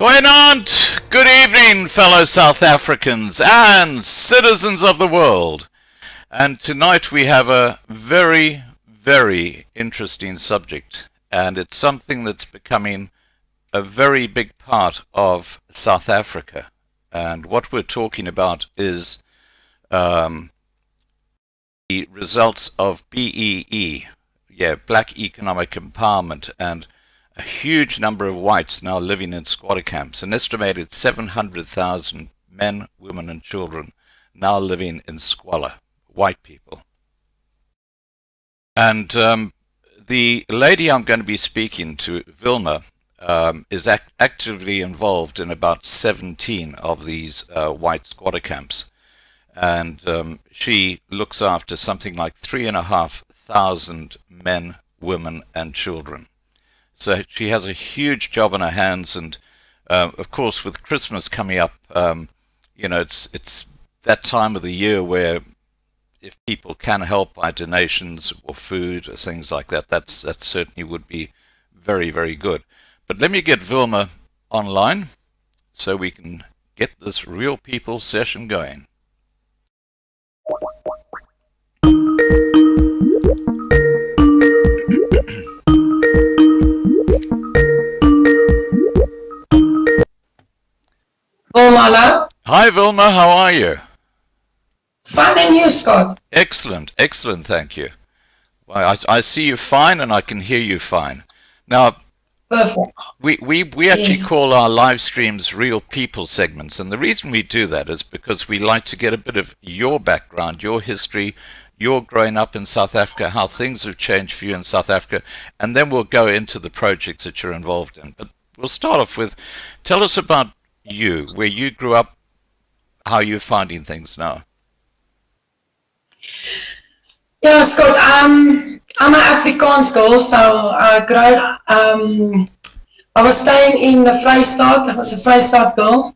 Goeienaand, good evening, fellow South Africans and citizens of the world. And tonight we have a very, very interesting subject, and it's something that's becoming a very big part of South Africa. And what we're talking about is the results of BEE, Black Economic Empowerment, and a huge number of whites now living in squatter camps. An estimated 700,000 men, women, and children now living in squalor, white people. And the lady I'm going to be speaking to, Wilma, is actively involved in about 17 of these white squatter camps. And she looks after something like 3,500 men, women, and children. So she has a huge job on her hands, and of course, with Christmas coming up, it's that time of the year where, if people can help by donations or food or things like that, that certainly would be very, very good. But let me get Wilma online so we can get this Real People session going. Wilma, hi Wilma, how are you? Fine, and you, Scott? Excellent, excellent, thank you. Well, I see you fine and I can hear you fine. Now, perfect. We actually call our live streams Real People segments, and the reason we do that is because we like to get a bit of your background, your history, your growing up in South Africa, how things have changed for you in South Africa, and then we'll go into the projects that you're involved in. But we'll start off with, tell us about you, where you grew up, how you're finding things now. Yeah, Scott, I'm an Afrikaans girl, so I grew up, I was staying in the Vrystaat, I was a Vrystaat girl,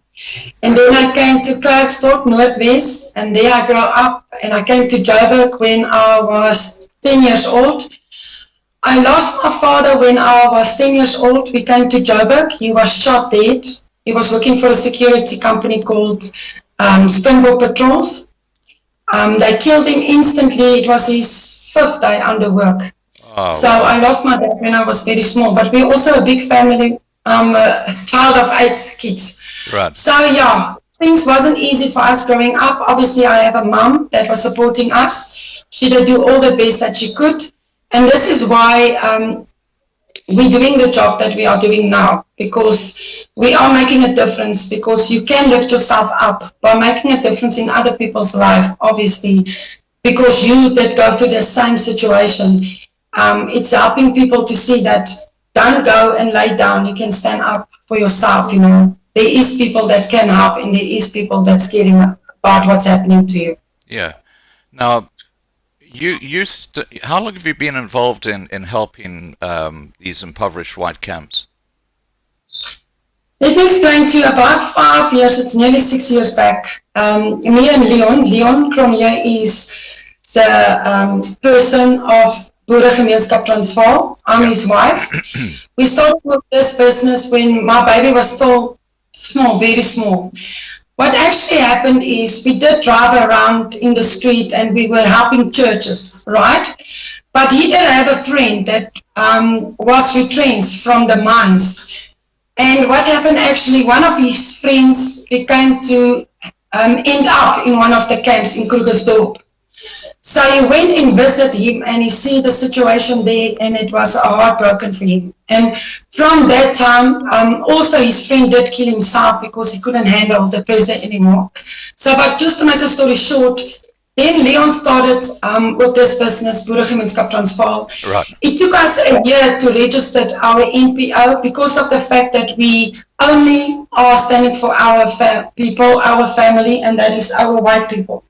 and then I came to Klerksdorp, Noordwest, and there I grew up, and I came to Joburg when I was 10 years old. I lost my father when I was 10 years old. We came to Joburg, he was shot dead. He was working for a security company called Springbok Patrols. They killed him instantly. It was his 5th day under work. Oh, So wow. I lost my dad when I was very small, but we're also a big family. I'm a child of 8 kids. Right. So yeah, things wasn't easy for us growing up. Obviously, I have a mom that was supporting us. She did do all the best that she could. And this is why we're doing the job that we are doing now, because we are making a difference, because you can lift yourself up by making a difference in other people's life, obviously, because you did go through the same situation. It's helping people to see that don't go and lay down. You can stand up for yourself, you know. There is people that can help, and there is people that's caring about what's happening to you. Yeah. Now, how long have you been involved in helping these impoverished white camps? Let me explain to you. About 5 years, it's nearly 6 years back. Me and Wilma Cronje is the person of Boeregemeenskap Transvaal. I'm his wife. We started with this business when my baby was still small, very small. What actually happened is we did drive around in the street and we were helping churches, right? But he did have a friend that was retrenched from the mines. And what happened actually, one of his friends became to end up in one of the camps in Krugersdorp. So he went and visited him and he see the situation there, and it was heartbroken for him. And from that time, also his friend did kill himself because he couldn't handle the pressure anymore. So, but just to make a story short, then Leon started with this business, Boeregemeenskap Transvaal. Right. It took us a year to register our NPO because of the fact that we only are standing for our people, our family, and that is our white people.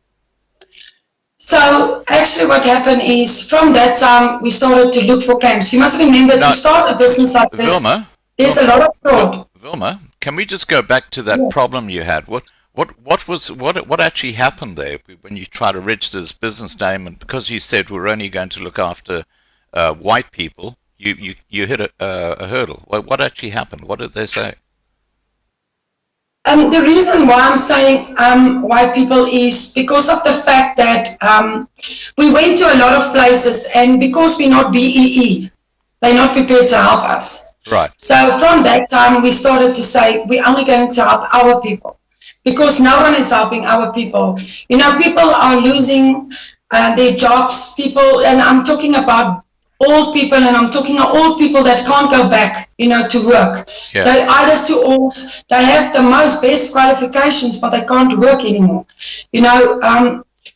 So actually what happened is, from that time, we started to look for camps. You must remember, to start a business like this, Wilma, there's a lot of fraud. Wilma, can we just go back to that problem you had? What actually happened there when you tried to register this business name? And because you said we're only going to look after white people, you hit a hurdle. What actually happened? What did they say? The reason why I'm saying white people is because of the fact that we went to a lot of places, and because we're not BEE, they're not prepared to help us. Right. So from that time, we started to say we're only going to help our people, because no one is helping our people. You know, people are losing their jobs. People, and I'm talking about old people, and I'm talking about old people that can't go back, you know, to work. Yeah. They're either too old, they have the most best qualifications, but they can't work anymore, you know,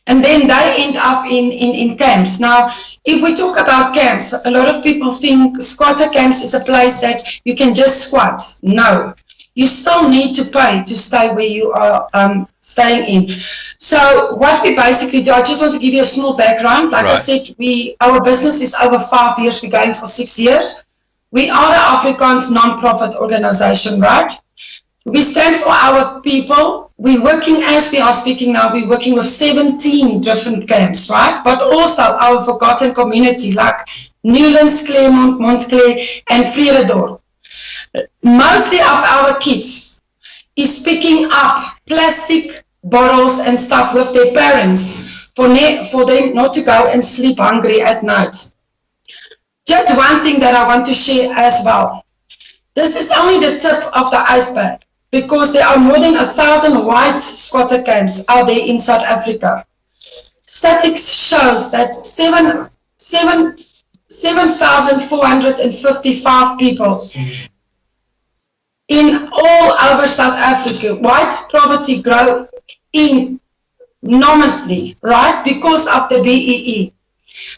and then they end up in camps. Now, if we talk about camps, a lot of people think squatter camps is a place that you can just squat. No. You still need to pay to stay where you are staying in. So what we basically do, I just want to give you a small background. Like I said, our business is over 5 years. We're going for 6 years. We are the Afrikaans non-profit organization, right? We stand for our people. We're working, as we are speaking now, we're working with 17 different camps, right? But also our forgotten community, like Newlands, Claremont, Montclair, and Vredendorp. Mostly of our kids is picking up plastic bottles and stuff with their parents for them not to go and sleep hungry at night. Just one thing that I want to share as well. This is only the tip of the iceberg, because there are more than 1,000 white squatter camps out there in South Africa. Statistics shows that 7,455 people in all over South Africa, white poverty grow enormously, right, because of the BEE.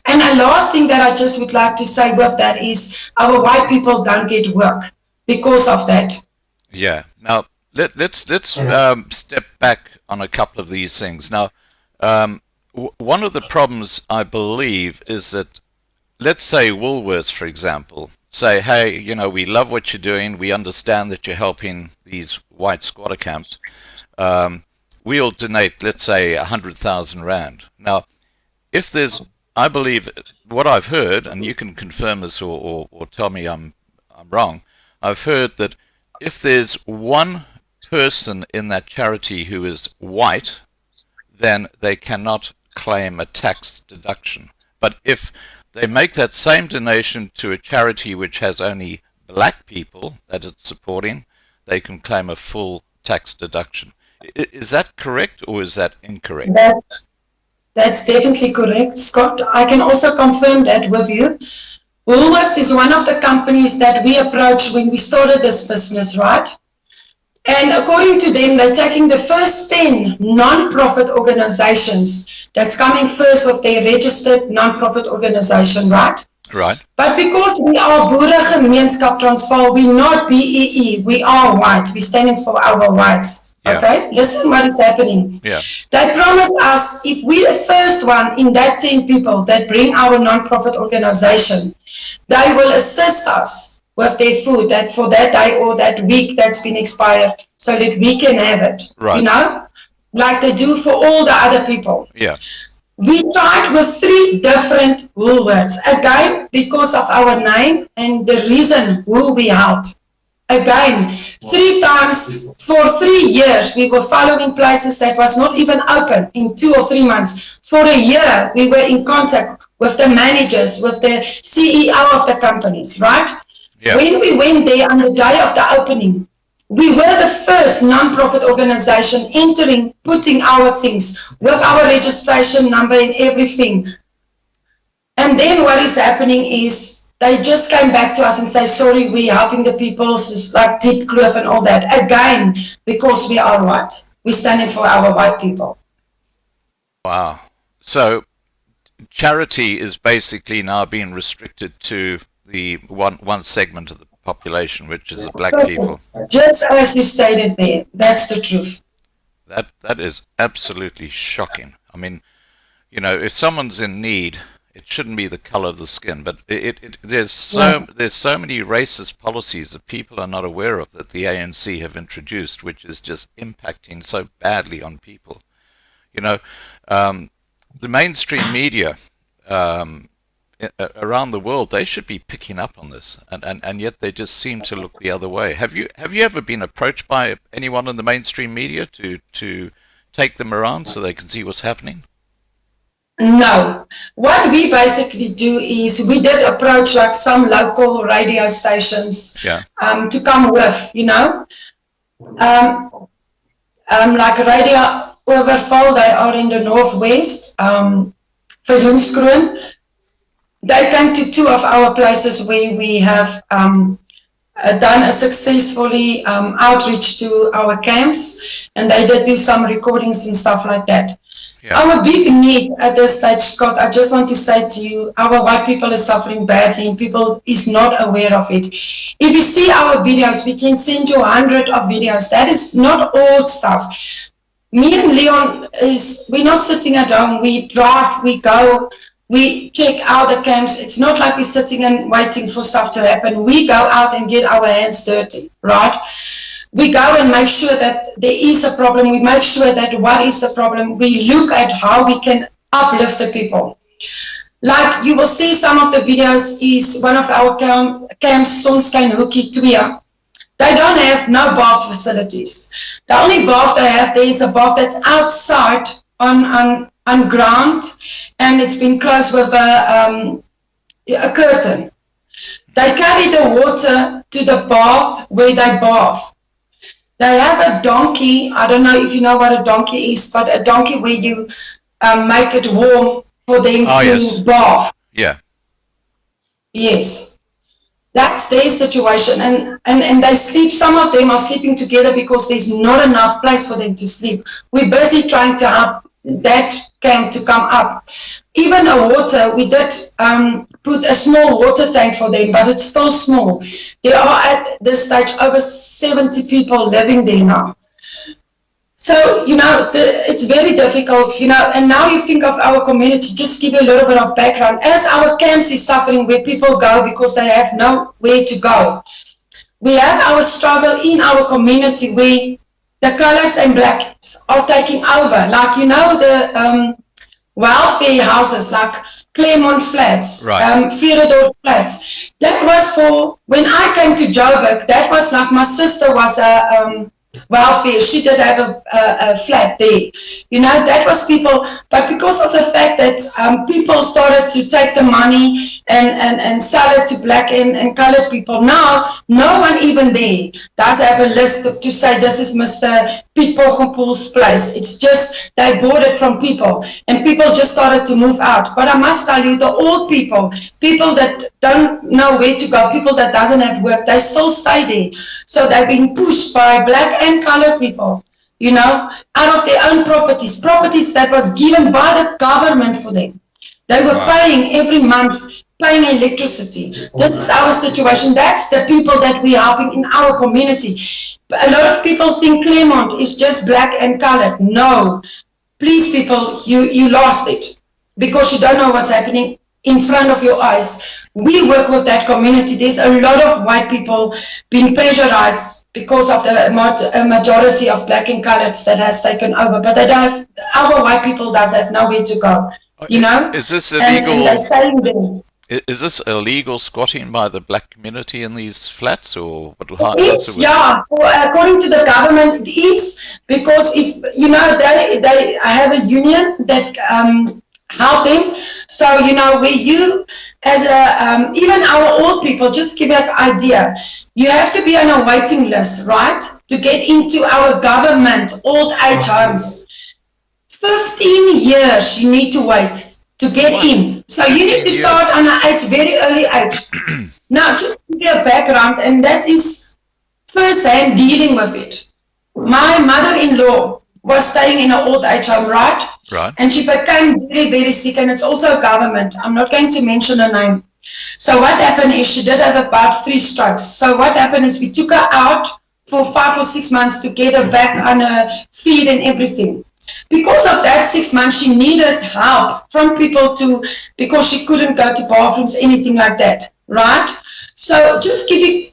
And a last thing that I just would like to say with that is our white people don't get work because of that. Yeah. Now, let's step back on a couple of these things. Now, one of the problems, I believe, is that, let's say Woolworths, for example, say, hey, you know, we love what you're doing. We understand that you're helping these white squatter camps. We'll donate, let's say, 100,000 Rand. Now, if there's, I believe, what I've heard, and you can confirm this or tell me I'm wrong, I've heard that if there's one person in that charity who is white, then they cannot claim a tax deduction. But if they make that same donation to a charity which has only black people that it's supporting, they can claim a full tax deduction. Is that correct or is that incorrect? That's definitely correct, Scott. I can also confirm that with you. Woolworths is one of the companies that we approached when we started this business, right? And according to them, they're taking the first 10 non-profit organizations that's coming first with their registered non-profit organization, right? Right. But because we are Boeregemeenskap Transvaal, we're not BEE, we are white. We're standing for our rights. Yeah. Okay? Listen what is happening. Yeah. They promised us if we're the first one in that 10 people that bring our non-profit organization, they will assist us with their food that for that day or that week that's been expired so that we can have it. Right. You know? Like they do for all the other people. Yeah. We tried with 3 different Woolworths, again, because of our name and the reason who we help. Again, 3 times for 3 years, we were following places that was not even open in 2 or 3 months. For a year, we were in contact with the managers, with the CEO of the companies, right? Yeah. When we went there on the day of the opening, we were the first non-profit organization entering, putting our things with our registration number and everything. And then what is happening is they just came back to us and say, sorry, we're helping the people, like Deep Kloof and all that. Again, because we are white. We're standing for our white people. Wow. So charity is basically now being restricted to the one segment of the population, which is the black people. Just as you stated there, that's the truth. That is absolutely shocking. I mean, you know, if someone's in need, it shouldn't be the color of the skin, but there's so many racist policies that people are not aware of that the ANC have introduced, which is just impacting so badly on people. You know, the mainstream media around the world, they should be picking up on this, and yet they just seem to look the other way. Have you ever been approached by anyone in the mainstream media to take them around so they can see what's happening? No. What we basically do is we did approach like some local radio stations to come with, you know. Like Radio Overval, they are in the northwest, Firnzajj. They came to 2 of our places where we have done a successfully outreach to our camps, and they did do some recordings and stuff like that. Yeah. Our big need at this stage, Scott, I just want to say to you, our white people are suffering badly and people is not aware of it. If you see our videos, we can send you 100 of videos. That is not old stuff. Me and Leon, we're not sitting at home. We drive, we go, we check out the camps. It's not like we're sitting and waiting for stuff to happen. We go out and get our hands dirty, right? We go and make sure that there is a problem. We make sure that what is the problem. We look at how we can uplift the people. Like you will see some of the videos is one of our camps, Sonskyn Hoekie 2. They don't have no bath facilities. The only bath they have, there is a bath that's outside on ground, and it's been closed with a curtain. They carry the water to the bath where they bath. They have a donkey. I don't know if you know what a donkey is, but a donkey where you make it warm for them to bath. Yeah. Yes. That's their situation. And they sleep, some of them are sleeping together because there's not enough place for them to sleep. We're busy trying to help that camp to come up. Even a water, we did put a small water tank for them, but it's still small. There are at this stage over 70 people living there now. So, you know, it's very difficult, you know, and now you think of our community, just give you a little bit of background. As our camps is suffering where people go because they have nowhere to go, we have our struggle in our community where the coloreds and blacks are taking over. Like, you know, the welfare houses like Claremont Flats, Firnzajj Flats. That was for, when I came to Joburg, that was like my sister was a welfare. She did have a flat there. That was people, but because of the fact that people started to take the money and sell it to black and colored people, now no one even there does have a list to say this is Mr. Piet Poggenpoel's place. It's just they bought it from people, and people just started to move out. But I must tell you, the old people that don't know where to go, people that doesn't have work, they still stay there. So they've been pushed by black and colored people, out of their own properties that was given by the government for them. They were paying every month, paying electricity. This is our situation. That's the people that we're helping in our community. A lot of people think Claremont is just black and colored. No. Please, people, you lost it because you don't know what's happening in front of your eyes. We work with that community. There's a lot of white people being pressurized because of the majority of black and coloreds that has taken over. But our white people does have nowhere to go. Is this illegal? And they're staying there. Is this illegal squatting by the black community in these flats, or what? Yeah, according to the government, it is, because if they have a union that help them. So where you as even our old people, just give you an idea, you have to be on a waiting list, right, to get into our government old age homes. 15 years you need to wait to get in. So you need to start on an age, very early age. Now, just to give you a background, and that is first-hand dealing with it. My mother-in-law was staying in an old age home, right? Right. And she became very, very sick, and it's also a government. I'm not going to mention her name. So what happened is she did have about 3 strokes. So what happened is we took her out for 5 or 6 months to get her back on her feet and everything. Because of that 6 months, she needed help from people because she couldn't go to bathrooms, anything like that, right? So just give you...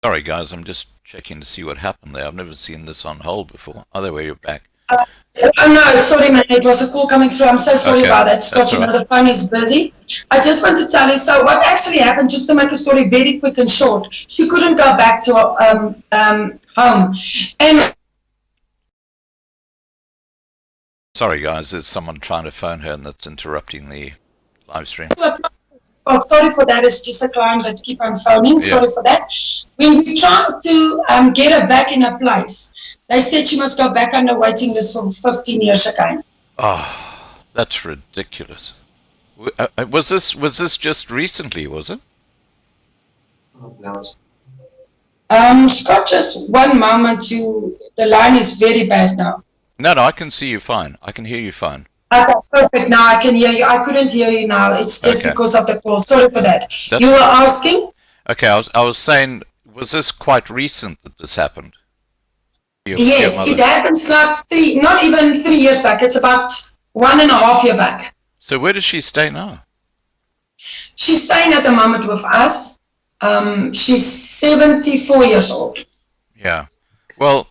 Sorry guys, I'm just checking to see what happened there. I've never seen this on hold before. Other way, you're back. Oh no, sorry man, it was a call coming through. I'm so sorry about that, Scott. Right. The phone is busy. I just want to tell you, so what actually happened, just to make a story very quick and short, she couldn't go back to home. And sorry guys, there's someone trying to phone her and that's interrupting the live stream. Oh, sorry for that, it's just a client that keep on phoning, sorry for that. When we tried to get her back in a place, they said she must go back on the waiting list for 15 years again. Oh, that's ridiculous. Was this just recently, was it? Scott, just one moment. The line is very bad now. No, I can see you fine. I can hear you fine. Okay, perfect. Now I can hear you. I couldn't hear you now. It's just because of the call. Sorry for that. You were asking? Okay, I was saying, was this quite recent that this happened? Yes, it happens like not even 3 years back. It's about 1.5 years back. So where does she stay now? She's staying at the moment with us. She's 74 years old. Yeah. Well,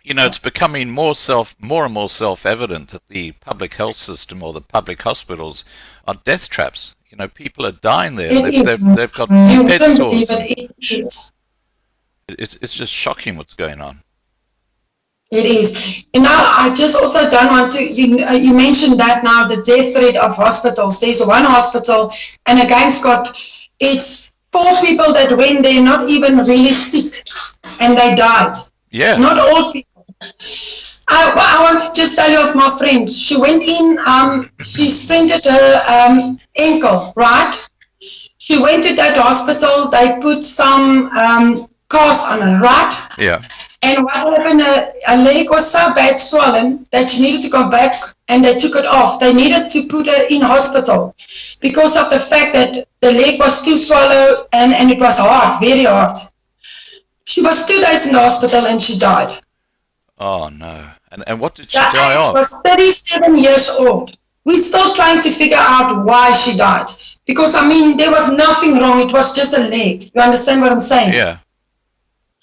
it's becoming more and more self-evident that the public health system or the public hospitals are death traps. People are dying there. They've got bed sores. It's just shocking what's going on. It is. Now, I just also don't want to, you mentioned that now, the death rate of hospitals. There's one hospital, and again, Scott, it's 4 people that went there, not even really sick, and they died. Yeah. Not all people. I want to just tell you of my friend. She went in, she sprained her ankle, right? She went to that hospital, they put some cast on her, right? Yeah. And what happened, her leg was so bad swollen that she needed to go back, and they took it off. They needed to put her in hospital because of the fact that the leg was too swollen and it was hard, very hard. She was 2 days in the hospital and she died. Oh no. And what did she die of? She was 37 years old. We're still trying to figure out why she died. Because, there was nothing wrong. It was just a leg. You understand what I'm saying? Yeah.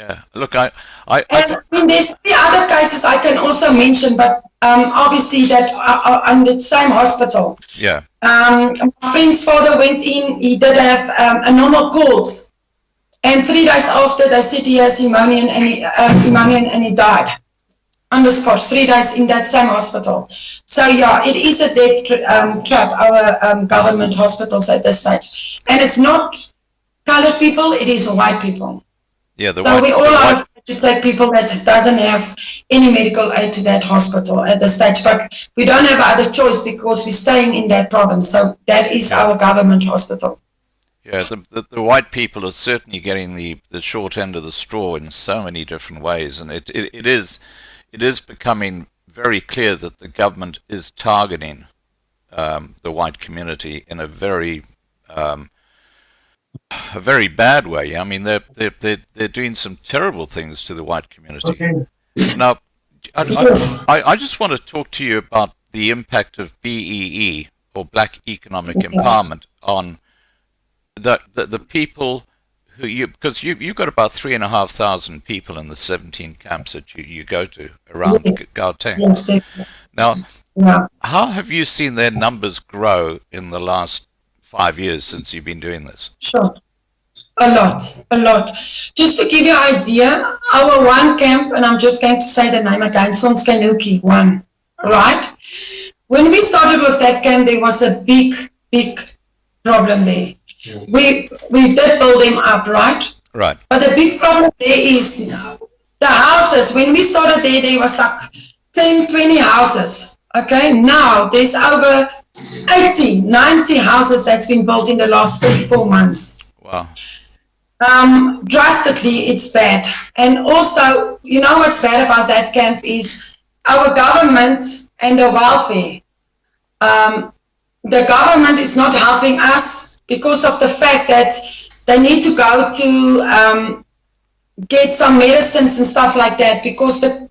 Yeah. Look, there's 3 other cases I can also mention, but obviously that are on the same hospital. Yeah. My friend's father went in. He did have a normal cold. And 3 days after, they said he has pneumonia and he died on the spot, 3 days in that same hospital. So yeah, it is a death trap, our government hospitals at this stage. And it's not colored people, it is white people. Yeah, so we all are to take people that doesn't have any medical aid to that hospital at this stage, but we don't have other choice because we're staying in that province. So that is our government hospital. Yeah, the white people are certainly getting the short end of the straw in so many different ways, and it is becoming very clear that the government is targeting the white community in a very bad way. I mean, they're doing some terrible things to the white community. Okay. Now, I just want to talk to you about the impact of BEE, or Black Economic Empowerment, on the people who because you've got about 3,500 people in the 17 camps that you go to around Gauteng. Yes. Now, how have you seen their numbers grow in the last 5 years since you've been doing this? Sure. A lot. Just to give you an idea, our one camp, and I'm just going to say the name again, Sonskanuki 1, right? When we started with that camp, there was a big problem there. Yeah. We did build them up, right? Right. But the big problem there is the houses. When we started there was like 10, 20 houses. Okay, now there's over 80, 90 houses that's been built in the last 3-4 months. Wow. Drastically, it's bad. And also, you know what's bad about that camp is our government and the welfare. The government is not helping us because of the fact that they need to go to get some medicines and stuff like that, because the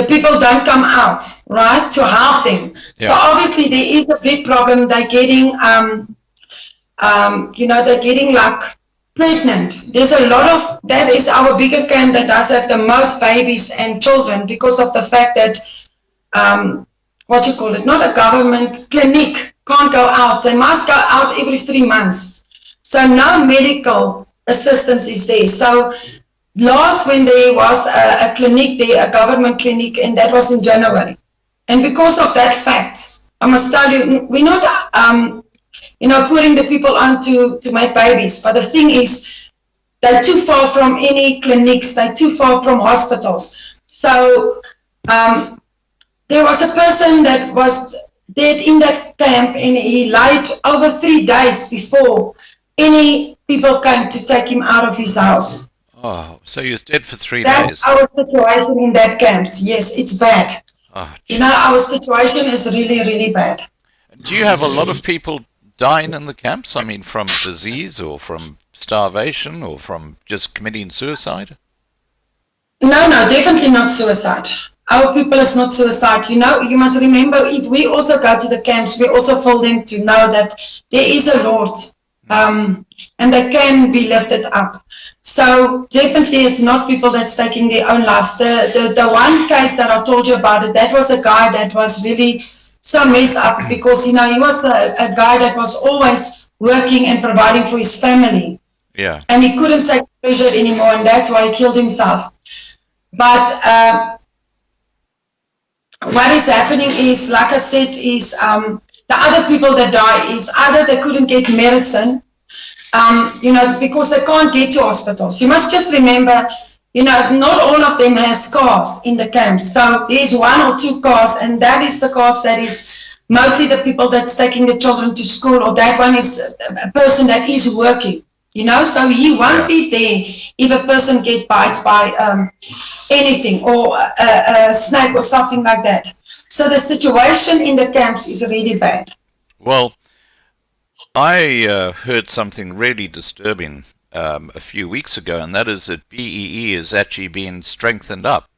people don't come out, right, to help them. Yeah. So obviously there is a big problem. They're getting, they're getting like pregnant. There's a lot of, that is our bigger camp that does have the most babies and children, because of the fact that, not a government clinic can't go out. They must go out every 3 months. So no medical assistance is there. So last, when there was a clinic there, a government clinic, and that was in January. And because of that fact, I must tell you, we're not, putting the people on to make babies. But the thing is, they're too far from any clinics. They're too far from hospitals. So there was a person that was dead in that camp, and he lied over 3 days before any people came to take him out of his house. Oh, so he was dead for 3 days. That's our situation in that camps. Yes, it's bad. Oh, our situation is really, really bad. Do you have a lot of people dying in the camps? I mean, from disease or from starvation or from just committing suicide? No, definitely not suicide. Our people is not suicide. You must remember, if we also go to the camps, we also told them to know that there is a Lord. And they can be lifted up. So definitely it's not people that's taking their own lives. The one case that I told you about, that was a guy that was really so messed up, because he was a guy that was always working and providing for his family. Yeah. And he couldn't take pressure anymore, and that's why he killed himself. But what is happening is, like I said, is the other people that die is either they couldn't get medicine, because they can't get to hospitals. You must just remember, not all of them has cars in the camps. So there's 1 or 2 cars, and that is the cars that is mostly the people that's taking the children to school, or that one is a person that is working, so he won't be there if a person get bites by anything, or a snake or something like that. So the situation in the camps is really bad. Well, I heard something really disturbing a few weeks ago, and that is that BEE is actually being strengthened up.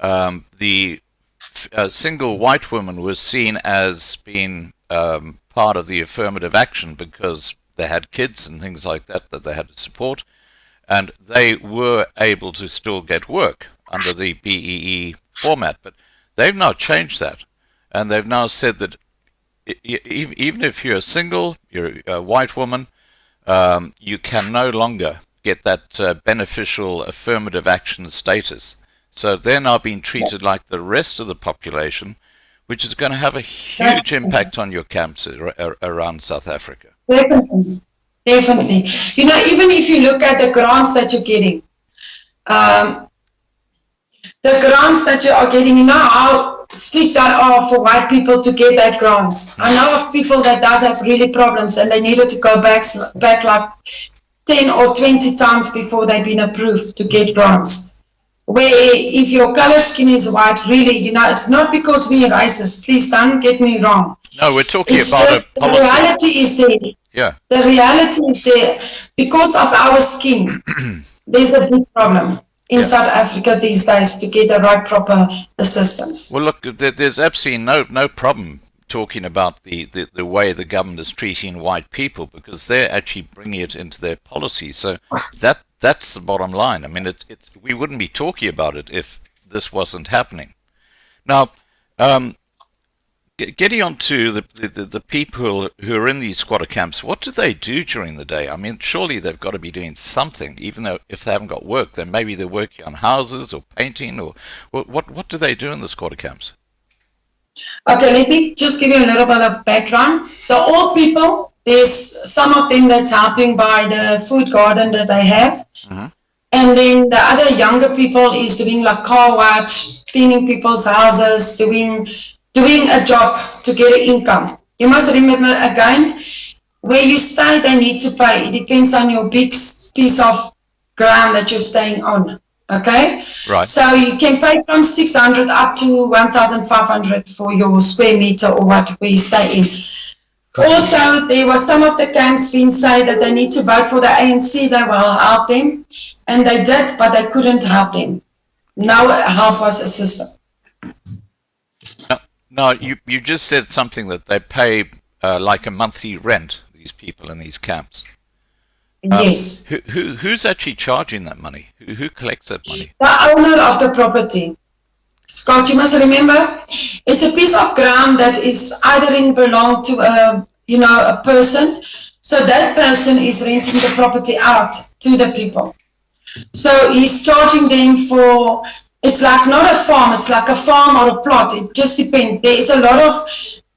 The single white woman was seen as being part of the affirmative action because they had kids and things like that they had to support, and they were able to still get work under the BEE format. But they've now changed that, and they've now said that even if you're single, you're a white woman, you can no longer get that beneficial affirmative action status. So they're now being treated like the rest of the population, which is going to have a huge impact on your camps around South Africa. Definitely. Definitely. You know, even if you look at the grants that you're getting, you know how strict they are for white people to get that grants. I know of people that does have really problems and they needed to go back like 10 or 20 times before they've been approved to get grants. Where if your color skin is white, really, you know, it's not because we're racist. Please don't get me wrong. No, we're talking it's about just a policy. The reality is there. Yeah. The reality is there. Because of our skin, there's a big problem in South Africa these days to get the right proper assistance. Well, look, there's absolutely no problem talking about the way the government is treating white people, because they're actually bringing it into their policy. So that's the bottom line. I mean, it's we wouldn't be talking about it if this wasn't happening. Now, getting on to the people who are in these squatter camps, what do they do during the day? I mean, surely they've got to be doing something, even though if they haven't got work, then maybe they're working on houses or painting, or what do they do in the squatter camps? Okay, let me just give you a little bit of background. So old people, there's some of them that's helping by the food garden that they have. Mm-hmm. And then the other younger people is doing like car wash, cleaning people's houses, doing a job to get an income. You must remember again, where you stay, they need to pay. It depends on your big piece of ground that you're staying on. Okay? Right. So you can pay from 600 up to 1,500 for your square meter or where you stay in. Also, there was some of the camps being said that they need to vote for the ANC, they will help them. And they did, but they couldn't help them. No help was assisted. No, you just said something that they pay like a monthly rent, these people in these camps. Yes. Who's actually charging that money? Who collects that money? The owner of the property. Scott, you must remember, it's a piece of ground that is either belong to a person. So that person is renting the property out to the people. So he's charging them for, it's like not a farm, it's like a farm or a plot. It just depends. There is a lot of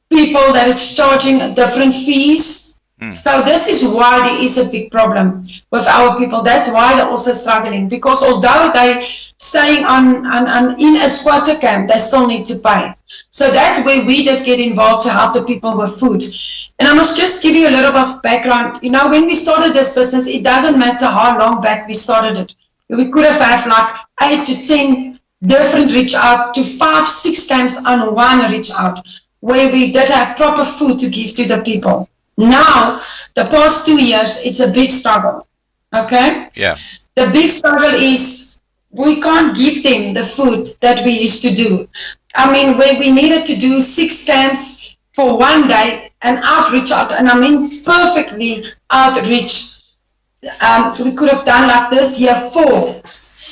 people that is charging different fees. So this is why there is a big problem with our people. That's why they're also struggling, because although they're staying in a squatter camp, they still need to pay. So that's where we did get involved to help the people with food. And I must just give you a little bit of background. You know, when we started this business, it doesn't matter how long back we started it. We could have had like 8 to 10 different reach out to 5, 6 times on one reach out, where we did have proper food to give to the people. Now, the past 2 years, it's a big struggle, okay? Yeah. The big struggle is we can't give them the food that we used to do. I mean, where we needed to do 6 camps for one day and outreach out, and I mean perfectly outreach. We could have done like this year 4,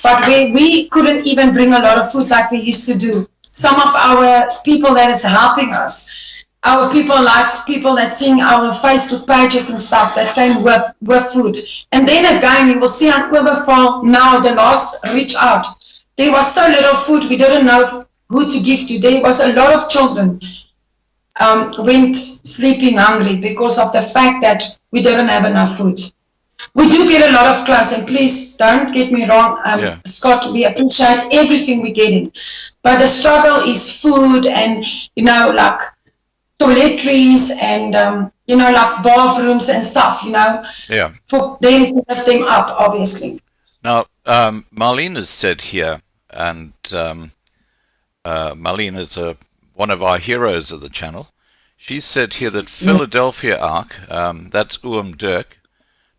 but we couldn't even bring a lot of food like we used to do. Some of our people that is helping us, our people that seeing our Facebook pages and stuff that came with food. And then again, you will see on Overfall now, the last reach out, there was so little food, we didn't know who to give to. There was a lot of children went sleeping hungry because of the fact that we didn't have enough food. We do get a lot of clothes, and please don't get me wrong, Scott, we appreciate everything we're getting. But the struggle is food and, like, toiletries and, like bathrooms and stuff, for them to lift them up, obviously. Now, Marlene has said here, and Marlene is one of our heroes of the channel. She said here that Philadelphia Ark, that's Dirk,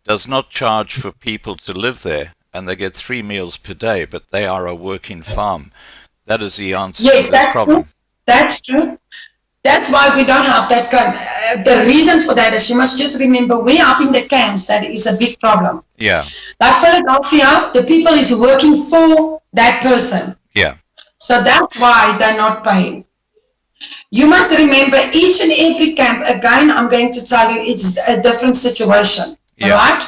does not charge for people to live there, and they get 3 meals per day, but they are a working farm. That is the answer to this problem. True. That's true. That's why we don't help that camp. The reason for that is you must just remember we're helping the camps. That is a big problem. Yeah. Like Philadelphia, the people is working for that person. Yeah. So that's why they're not paying. You must remember each and every camp, again, I'm going to tell you, it's a different situation. Yeah. right?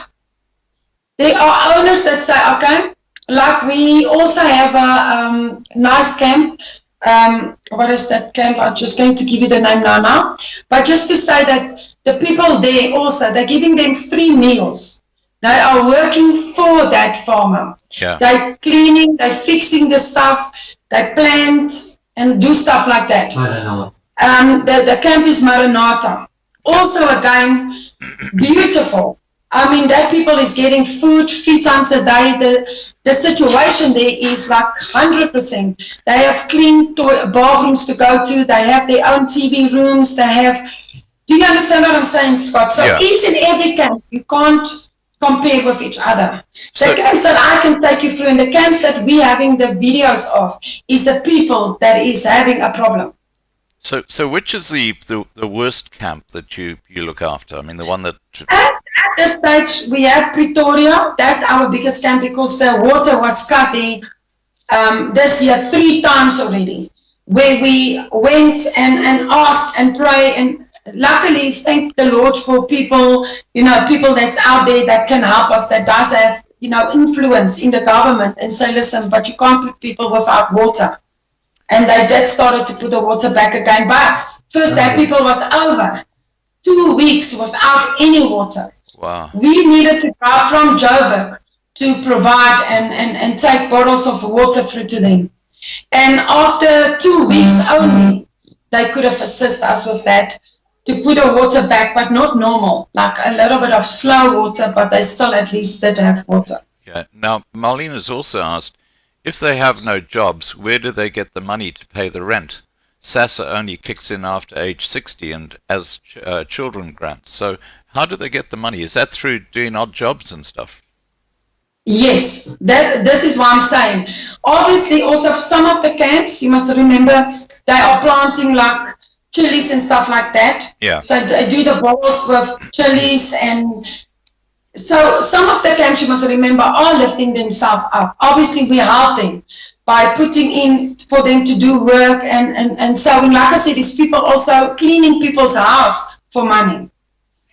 There are owners that say, okay, like we also have a nice camp. What is that camp? I'm just going to give you the name now. But just to say that the people there also, they're giving them free meals. They are working for that farmer. Yeah. They're cleaning, they're fixing the stuff, they plant and do stuff like that. The camp is Maranatha. Also, again, beautiful. I mean, that people is getting food 3 times a day. The situation there is like 100%. They have clean bathrooms to go to. They have their own TV rooms. They have. Do you understand what I'm saying, Scott? So yeah. Each and every camp, you can't compare with each other. The camps that I can take you through and the camps that we're having the videos of is the people that is having a problem. So which is the worst camp that you look after? I mean, the one that... At this stage, we have Pretoria. That's our biggest camp because the water was cut there this year 3 times already, where we went and asked and prayed, and luckily, thank the Lord for people, people that's out there that can help us, that does have, influence in the government and say, listen, but you can't put people without water. And they did started to put the water back again. But first that people was over 2 weeks without any water. Wow. We needed to drive from Joburg to provide and take bottles of water through to them. And after 2 weeks only, they could have assisted us with that to put the water back, but not normal, like a little bit of slow water, but they still at least did have water. Yeah. Now, Marlene has also asked, if they have no jobs, where do they get the money to pay the rent? SASSA only kicks in after age 60 and as children grants. So how do they get the money? Is that through doing odd jobs and stuff? Yes, this is what I'm saying. Obviously, also some of the camps, you must remember, they are planting like chilies and stuff like that. Yeah. So they do the balls with chilies, and so some of the camps, you must remember, are lifting themselves up. Obviously, we help them by putting in for them to do work and so, like I said, these people also cleaning people's house for money.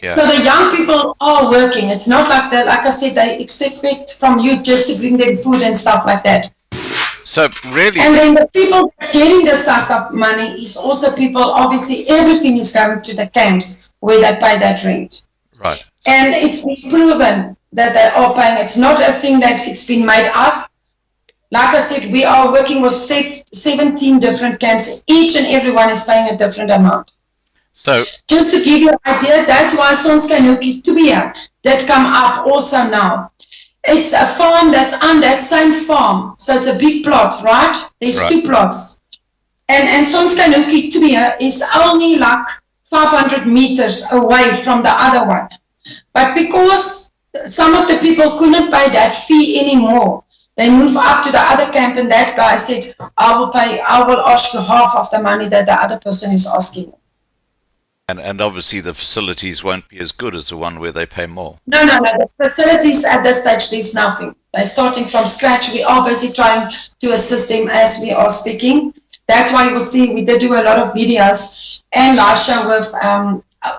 Yeah. So the young people are working. It's not like that, like I said, they expect from you just to bring them food and stuff like that. So really, and then the people that's getting the SASSA money is also people, obviously everything is going to the camps where they pay that rent. Right. And it's been proven that they are paying. It's not a thing that it's been made up. Like I said, we are working with 17 different camps. Each and every one is paying a different amount. So just to give you an idea, that's why Sonskanuki Tubia did come up also now. It's a farm that's on that same farm. So it's a big plot, right? There's 2 plots. And Sonskanuki Tubia is only like 500 meters away from the other one. But because some of the people couldn't pay that fee anymore, they moved up to the other camp, and that guy said, I will ask you half of the money that the other person is asking. And obviously the facilities won't be as good as the one where they pay more. No. The facilities at this stage, there's nothing. They're starting from scratch. We are busy trying to assist them as we are speaking. That's why you will see we did do a lot of videos and live show with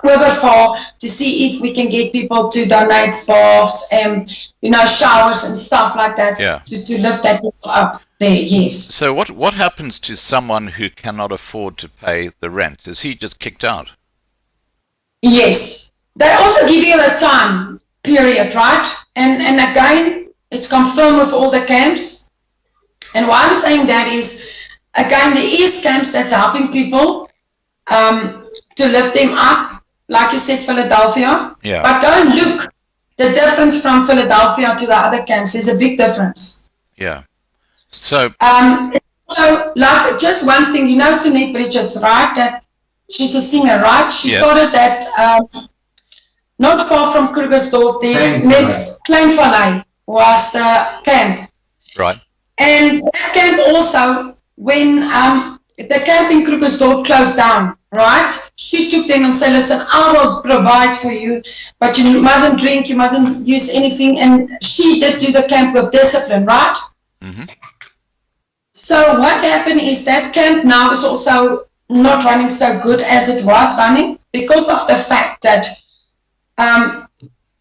Riverfall to see if we can get people to donate baths and showers and stuff like that to lift that people up there. Yes. So what happens to someone who cannot afford to pay the rent? Is he just kicked out? Yes. They also give you a time period, right? And again, it's confirmed with all the camps. And why I'm saying that is, again, there is camps that's helping people to lift them up, like you said, Philadelphia. Yeah. But go and look, the difference from Philadelphia to the other camps is a big difference. Yeah. So like just one thing, Sunette Bridges, right? That she's a singer, right? She started that not far from Krugersdorp, there next Kleinvallei was the camp. Right. And that camp also, when the camp in Krugersdorp closed down, right? She took them and said, listen, I will provide for you, but you mustn't drink, you mustn't use anything. And she did do the camp with discipline, right? Mm-hmm. So what happened is that camp now is also not running so good as it was running because of the fact that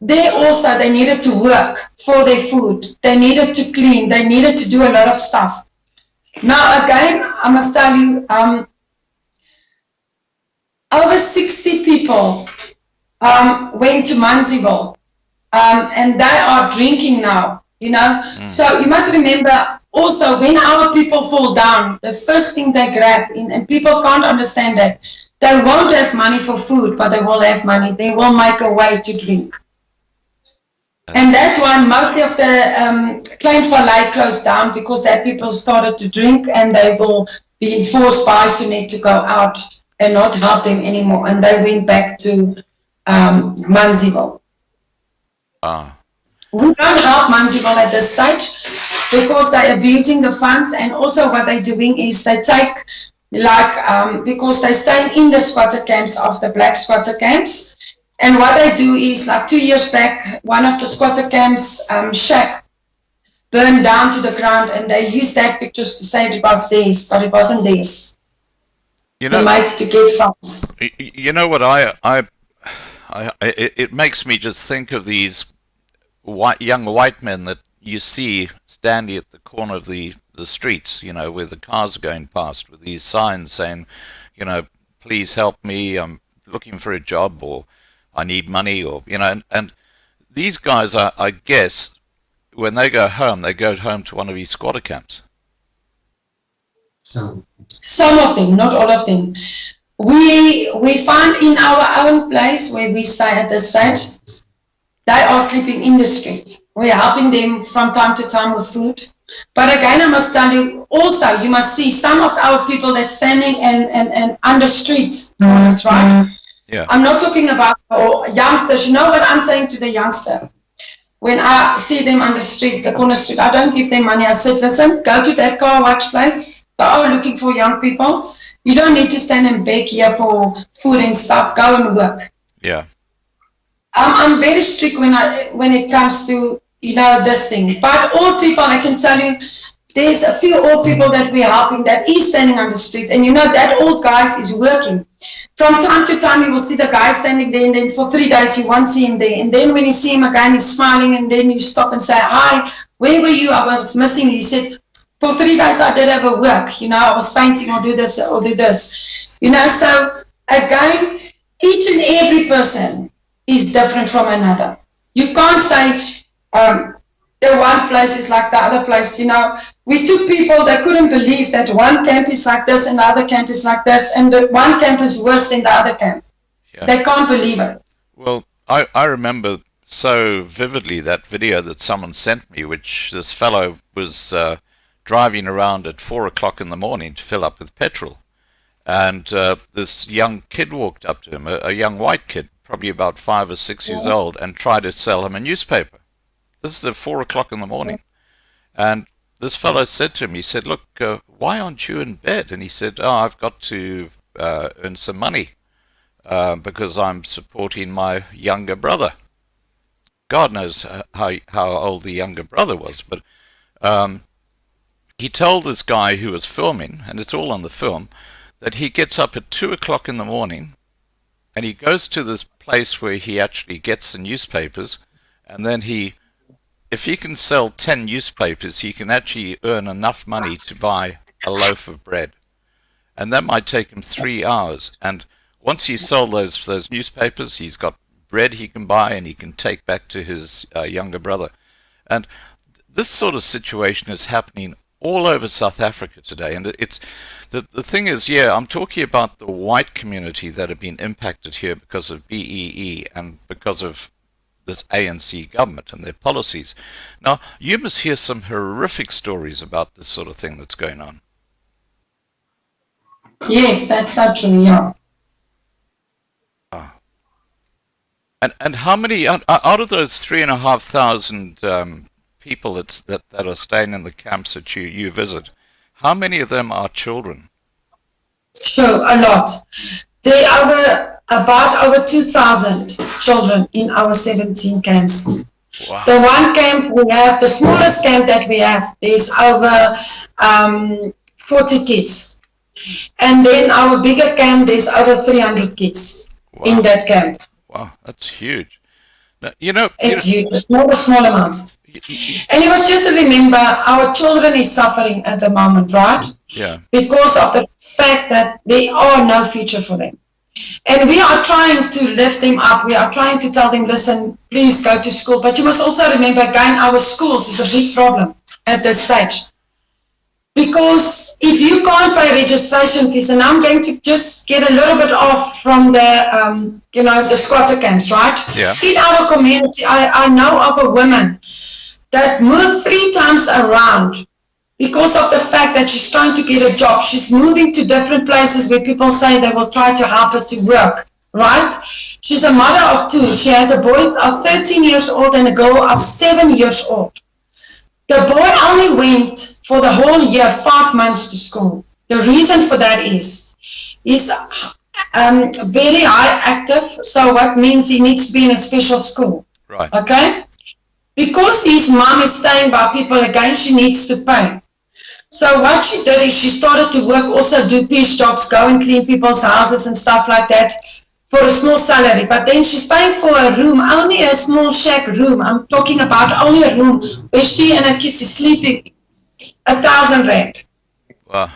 There also, they needed to work for their food. They needed to clean. They needed to do a lot of stuff. Now, again, I must tell you, over 60 people went to Manziville, and they are drinking now, you know. So you must remember also, when our people fall down, the first thing they grab, and people can't understand that, they won't have money for food, but they will have money. They will make a way to drink. And that's why most of the Klein Vallei closed down, because that people started to drink, and they will be enforced by Sonet to go out and not help them anymore. And they went back to Manziville. We don't help Manziville at this stage because they're abusing the funds, and also what they're doing is they take, like, because they're staying in the squatter camps of the black squatter camps. And what they do is, like 2 years back, one of the squatter camps shack burned down to the ground, and they used that pictures to say it was theirs, but it wasn't theirs. You know, to get funds. You know what it makes me just think of these young white men that you see standing at the corner of the streets, you know, where the cars are going past, with these signs saying, you know, please help me, I'm looking for a job, or I need money, or, you know, and these guys are, I guess, when they go home to one of these squatter camps. Some of them, not all of them. We find in our own place where we stay at this stage, they are sleeping in the street. We're helping them from time to time with food. But again, I must tell you, also, you must see some of our people that's standing and on the street, right? Yeah. I'm not talking about youngsters. You know what I'm saying to the youngster? When I see them on the street, the corner street, I don't give them money. I said, listen, go to that car wash place. They are looking for young people. You don't need to stand and beg here for food and stuff. Go and work. Yeah. I'm very strict when it comes to, you know, this thing. But old people, I can tell you, there's a few old people that we're helping that is standing on the street. And you know, that old guy is working. From time to time, you will see the guy standing there, and then for 3 days, you won't see him there. And then when you see him again, he's smiling, and then you stop and say, hi, where were you? I was missing you. He said, for 3 days, I did have a work. You know, I was painting or do this or do this. You know, so again, each and every person is different from another. You can't say the one place is like the other place. You know, we took people that couldn't believe that one camp is like this and the other camp is like this, and the one camp is worse than the other camp. Yeah. They can't believe it. Well, I remember so vividly that video that someone sent me, which this fellow was driving around at 4 o'clock in the morning to fill up with petrol. And this young kid walked up to him, a young white kid, probably about 5 or 6 years old, and tried to sell him a newspaper. This is at 4 o'clock in the morning. And this fellow said to him, he said, look, why aren't you in bed? And he said, oh, I've got to earn some money because I'm supporting my younger brother. God knows how old the younger brother was, but he told this guy who was filming, and it's all on the film, that he gets up at 2 o'clock in the morning and he goes to this place where he actually gets the newspapers, and then if he can sell 10 newspapers, he can actually earn enough money to buy a loaf of bread. And that might take him 3 hours. And once he's sold those newspapers, he's got bread he can buy and he can take back to his younger brother. And this sort of situation is happening all over South Africa today. And it's the thing is, yeah, I'm talking about the white community that have been impacted here because of BEE and because of this ANC government and their policies. Now, you must hear some horrific stories about this sort of thing that's going on. Yes, that's actually, yeah. And how many, out of those 3,500 people that are staying in the camps that you visit, how many of them are children? Sure, a lot. There are about over 2,000 children in our 17 camps. Wow. The one camp we have, the smallest camp that we have, there's over 40 kids. And then our bigger camp, there's over 300 kids in that camp. Wow, that's huge. Now, It's huge. It's not a small amount. y- y- And you must just remember, our children is suffering at the moment, right? yeah, Because of the fact that there are no future for them. And we are trying to lift them up. We are trying to tell them, listen, please go to school. But you must also remember, again, our schools is a big problem at this stage. Because if you can't pay registration fees, and I'm going to just get a little bit off from the squatter camps, right? yeah, In our community, I know of a woman that moved 3 times around because of the fact that she's trying to get a job. She's moving to different places where people say they will try to help her to work, right? She's a mother of 2. She has a boy of 13 years old and a girl of 7 years old. The boy only went for the whole year 5 months to school. The reason for that is very high active, so what means he needs to be in a special school. right. Okay? Because his mom is staying by people again, she needs to pay. So what she did is she started to work, also do piece jobs, go and clean people's houses and stuff like that for a small salary. But then she's paying for a room, only a small shack room. I'm talking about only a room where she and her kids is sleeping, 1,000 rand. Wow.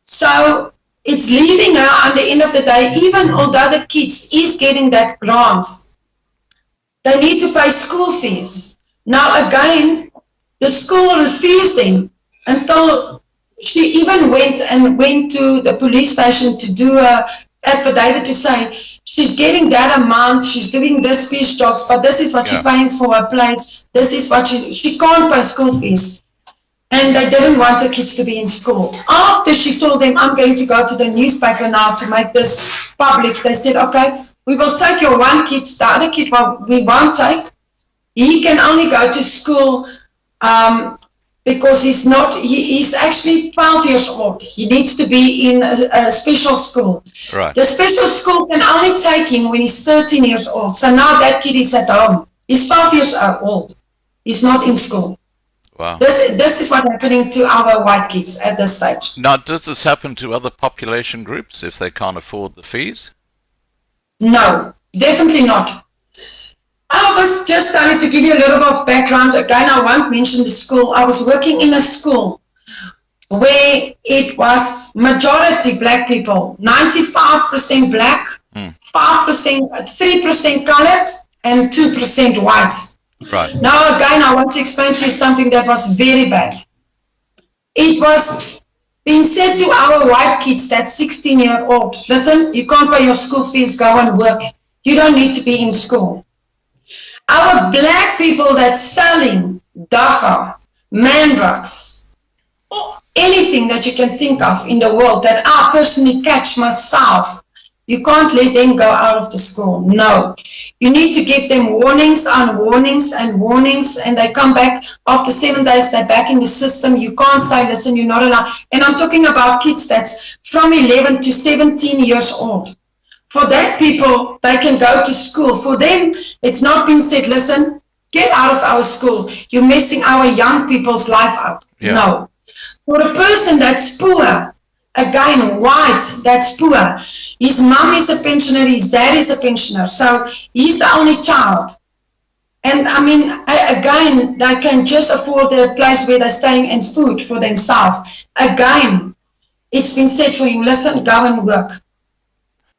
So it's leaving her at the end of the day, even although the kids is getting that grant, they need to pay school fees. Now again, the school refused them until she even went to the police station to do a affidavit to say she's getting that amount, she's doing this piece jobs, but this is what she's paying for her place. This is what she can't pay school fees. And they didn't want the kids to be in school. After she told them, I'm going to go to the newspaper now to make this public, they said, okay, we will take your one kid, the other kid we won't take. He can only go to school because he's actually 12 years old. He needs to be in a special school. Right. The special school can only take him when he's 13 years old. So now that kid is at home. He's 12 years old. He's not in school. Wow. This is what's happening to our white kids at this stage. Now, does this happen to other population groups if they can't afford the fees? No, definitely not. I was just starting to give you a little bit of background. Again, I won't mention the school. I was working in a school where it was majority black people, 95% black, 5%, 3% colored, and 2% white. Right. Now, again, I want to explain to you something that was very bad. It was being said to our white kids, that 16-year-old, listen, you can't pay your school fees, go and work. You don't need to be in school. Our black people that's selling dacha, man drugs, anything that you can think of in the world that I personally catch myself, you can't let them go out of the school. No. You need to give them warnings on warnings and warnings, and they come back after 7 days, they're back in the system. You can't say, listen, you're not allowed. And I'm talking about kids that's from 11 to 17 years old. For that people, they can go to school. For them, it's not been said, listen, get out of our school. You're messing our young people's life up. Yeah. No. For a person that's poor, again, white, that's poor. His mom is a pensioner, his dad is a pensioner, so he's the only child. And I mean, again, they can just afford the place where they're staying and food for themselves. Again, it's been said for him, listen, go and work.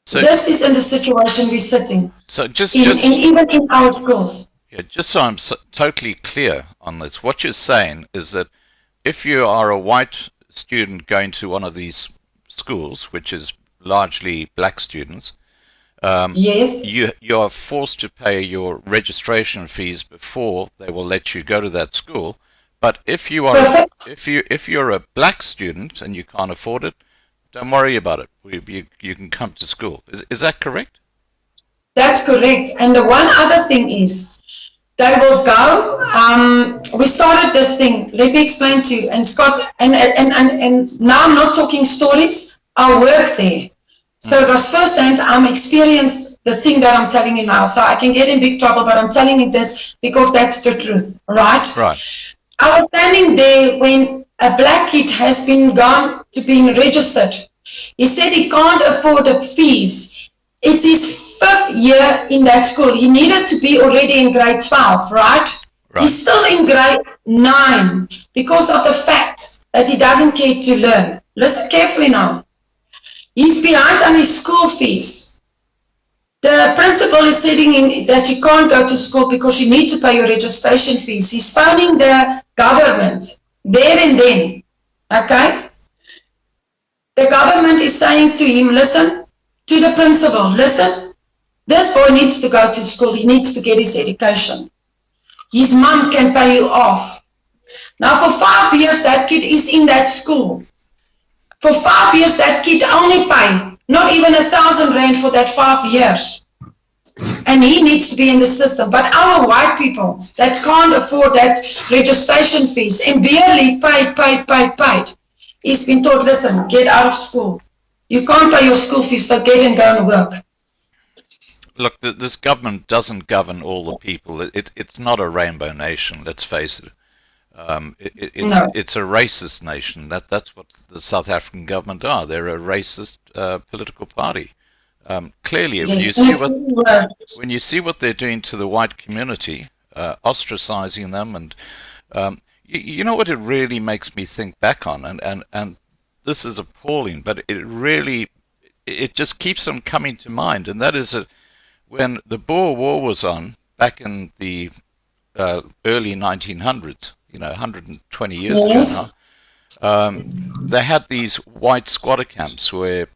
So this is in the situation we're sitting. So even in our schools. Yeah, just so I'm totally clear on this, what you're saying is that if you are a white student going to one of these schools, which is largely black students, yes, you are forced to pay your registration fees before they will let you go to that school. But if you are if you're a black student and you can't afford it, don't worry about it. You can come to school. Is that correct? That's correct. And the one other thing is, they will go, we started this thing, let me explain to you, and Scott, and now I'm not talking stories, I work there. So it was firsthand, I'm experienced the thing that I'm telling you now, so I can get in big trouble, but I'm telling you this because that's the truth, right? Right. I was standing there when a black kid has been gone to being registered. He said he can't afford the fees. It's his fifth year in that school. He needed to be already in grade 12, right? He's still in grade 9 because of the fact that he doesn't care to learn. Listen carefully now. He's behind on his school fees. The principal is sitting in that you can't go to school because you need to pay your registration fees. He's phoning the government there and then, okay? The government is saying to him, listen, to the principal, listen, this boy needs to go to school. He needs to get his education. His mom can pay you off. Now for 5 years, that kid is in that school. For 5 years, that kid only pay not even 1,000 rand for that 5 years. And he needs to be in the system. But our white people that can't afford that registration fees and barely paid, he's been told, listen, get out of school. You can't pay your school fees, so get and go and work. Look, this government doesn't govern all the people. It's not a rainbow nation, let's face it. It's a racist nation. That's what the South African government are. They're a racist political party. Clearly, when you see what they're doing to the white community, ostracizing them, and you know what it really makes me think back on, and this is appalling, but it just keeps on coming to mind, and that is that when the Boer War was on back in the early 1900s. 120 years ago now, they had these white squatter camps where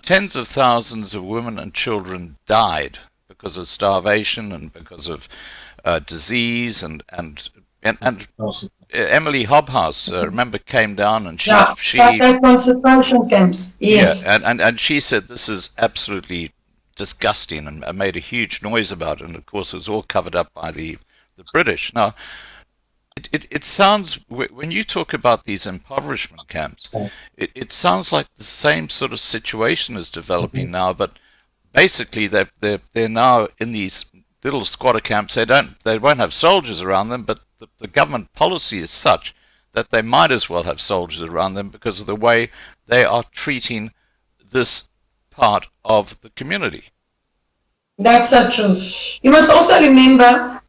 tens of thousands of women and children died because of starvation and because of disease, and Emily Hobhouse, remember, came down and she concentration camps. Yes. Yeah, and she said this is absolutely disgusting and made a huge noise about it, and of course it was all covered up by the British. Now, it sounds, when you talk about these impoverishment camps, it sounds like the same sort of situation is developing now, but basically they're now in these little squatter camps. They won't have soldiers around them, but the government policy is such that they might as well have soldiers around them because of the way they are treating this part of the community. That's so true. You must also remember,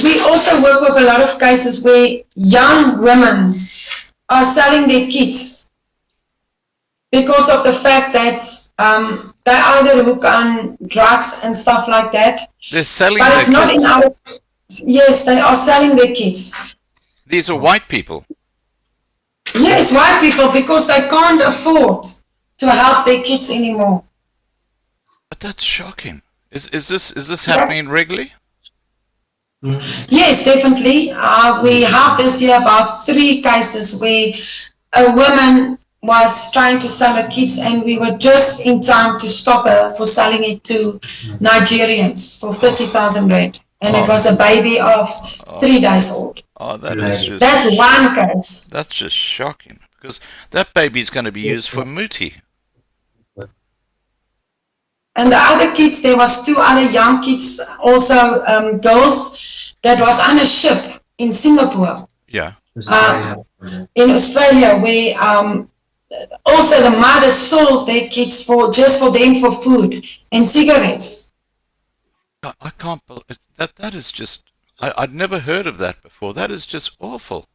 we also work with a lot of cases where young women are selling their kids because of the fact that they either hook on drugs and stuff like that. They're selling but their it's not kids. in our. Yes, they are selling their kids. These are white people. Yes, white people, because they can't afford to help their kids anymore. But that's shocking. Is this happening regularly? Yes, definitely. We have this year about 3 cases where a woman was trying to sell her kids, and we were just in time to stop her for selling it to Nigerians for 30,000 rand. And it was a baby of 3 days old. Oh, that's one case. That's just shocking, because that baby is going to be used for muti. And the other kids, there was 2 other young kids, also girls, that was on a ship in Singapore. Yeah. In Australia, where also the mothers sold their kids just for them for food and cigarettes. I can't believe that is just. I'd never heard of that before. That is just awful.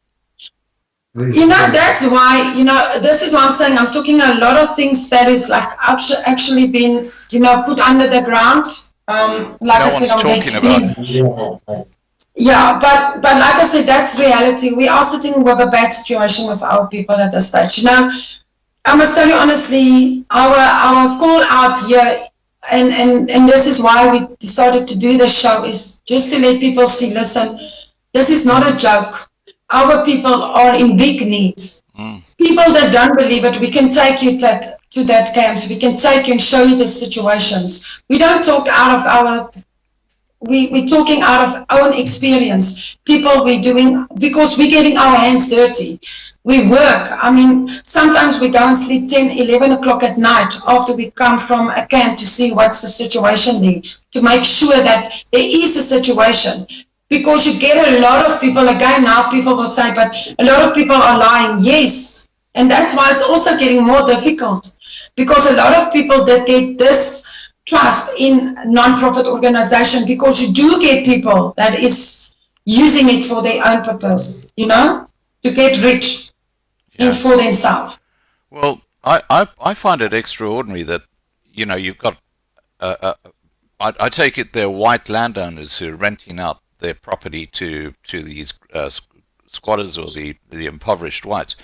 That's why, this is what I'm saying. I'm talking a lot of things that is like actually been, put under the ground. Like I said, yeah, but like I said, that's reality. We are sitting with a bad situation with our people at this stage. I must tell you honestly, our call out here, and this is why we decided to do this show, is just to let people see, listen, this is not a joke. Our people are in big need. People that don't believe it, we can take you to that camps. We can take you and show you the situations. We don't talk out of we're talking out of own experience. People we're doing, because we're getting our hands dirty. We work. Sometimes we go and sleep 10, 11 o'clock at night after we come from a camp to see what's the situation there, to make sure that there is a situation. Because you get a lot of people, again, now people will say, but a lot of people are lying. Yes. And that's why it's also getting more difficult, because a lot of people that get this trust in non-profit organization, because you do get people that is using it for their own purpose, to get rich in for themselves. Well, I find it extraordinary that, you've got, I take it they're white landowners who are renting out their property to these squatters or the impoverished whites.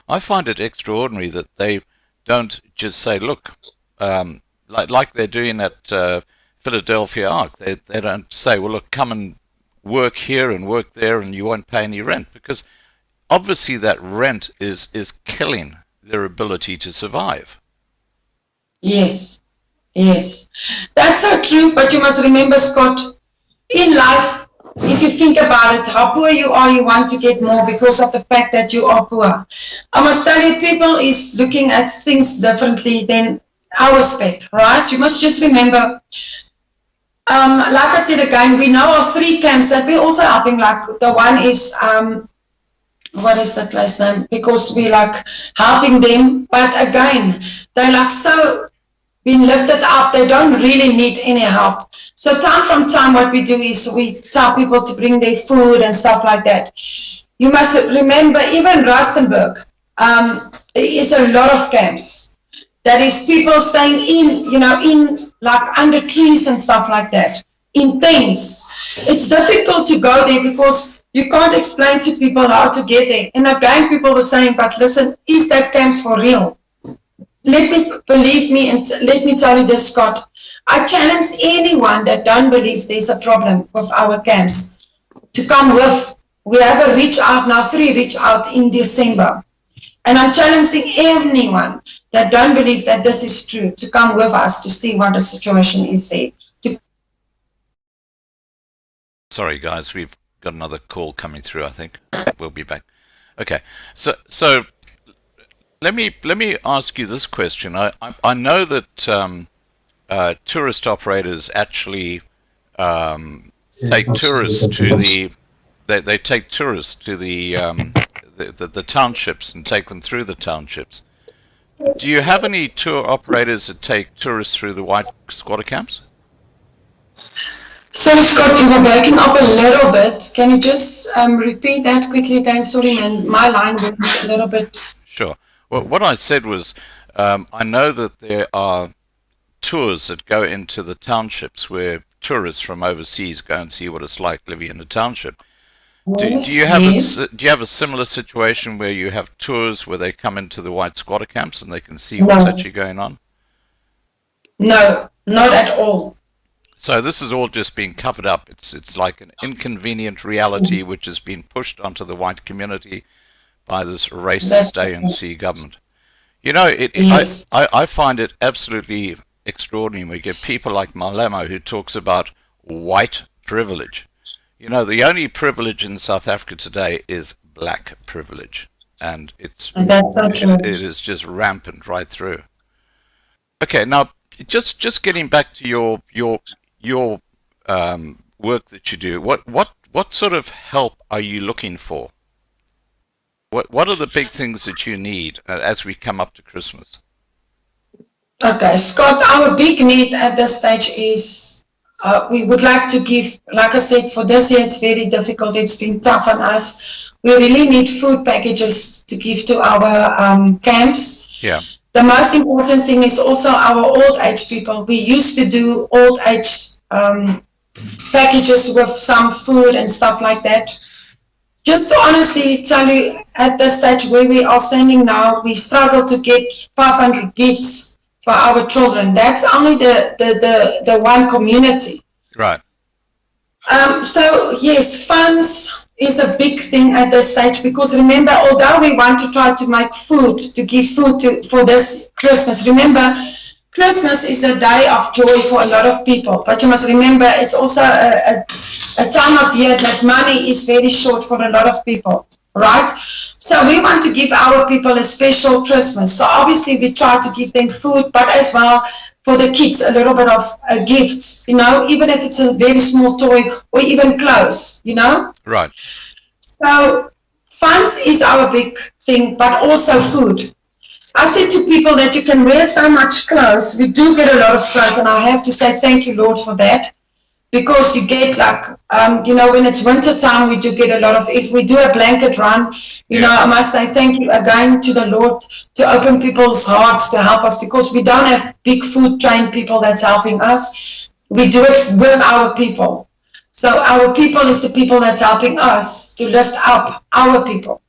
I find it extraordinary that they don't just say, look, like they're doing at Philadelphia Arc. They don't say, well, look, come and work here and work there and you won't pay any rent, because obviously that rent is killing their ability to survive. Yes, that's so true. But you must remember, Scott, in life, if you think about it, how poor you are, you want to get more because of the fact that you are poor. I must tell you, people is looking at things differently than our spec, right? You must just remember, like I said again, we now have 3 camps that we're also helping. Like the one is, what is that place name? Because we like helping them, but again, they like so been lifted up, they don't really need any help. So time from time, what we do is we tell people to bring their food and stuff like that. You must remember, even Rustenburg, there is a lot of camps. That is people staying in like under trees and stuff like that, in tents. It's difficult to go there because you can't explain to people how to get there. And again, people were saying, but listen, is that camps for real? Believe me, and let me tell you this, Scott. I challenge anyone that don't believe there's a problem with our camps to come with. We have a reach out now, 3 reach out in December. And I'm challenging anyone that don't believe that this is true to come with us to see what the situation is there. Sorry, guys, we've got another call coming through, I think. We'll be back. Okay, so let me ask you this question. I know that tourist operators actually take tourists to they take tourists to the townships and take them through the townships. Do you have any tour operators that take tourists through the white squatter camps? So, Scott, you were breaking up a little bit. Can you just repeat that quickly again? Sorry, man, my line went a little bit. Sure. Well, what I said was, I know that there are tours that go into the townships where tourists from overseas go and see what it's like living in a township. Do you have a similar situation where you have tours where they come into the white squatter camps and they can see what's actually going on? No, not at all. So this is all just being covered up. It's like an inconvenient reality which has been pushed onto the white community by this racist ANC government. Yes. I find it absolutely extraordinary. We get people like Malema who talks about white privilege. The only privilege in South Africa today is black privilege, and it is just rampant right through. Okay, now just getting back to your work that you do. What sort of help are you looking for? What are the big things that you need as we come up to Christmas? Okay, Scott, our big need at this stage is we would like to give, like I said, for this year it's very difficult. It's been tough on us. We really need food packages to give to our camps. Yeah. The most important thing is also our old age people. We used to do old age packages with some food and stuff like that. Just to honestly tell you, at the stage where we are standing now, we struggle to get 500 gifts for our children. That's only the one community. Right. So yes, funds is a big thing at this stage, because remember, although we want to try to make food, to give food for this Christmas, remember, Christmas is a day of joy for a lot of people, but you must remember it's also a time of year that money is very short for a lot of people, right? So we want to give our people a special Christmas. So obviously we try to give them food, but as well for the kids a little bit of a gift, even if it's a very small toy or even clothes, Right. So funds is our big thing, but also food. I said to people that you can wear so much clothes. We do get a lot of clothes, and I have to say thank you, Lord, for that. Because you get like, when it's winter time, we do get a lot of, if we do a blanket run, I must say thank you again to the Lord to open people's hearts to help us, because we don't have big food trained people that's helping us. We do it with our people. So our people is the people that's helping us to lift up our people.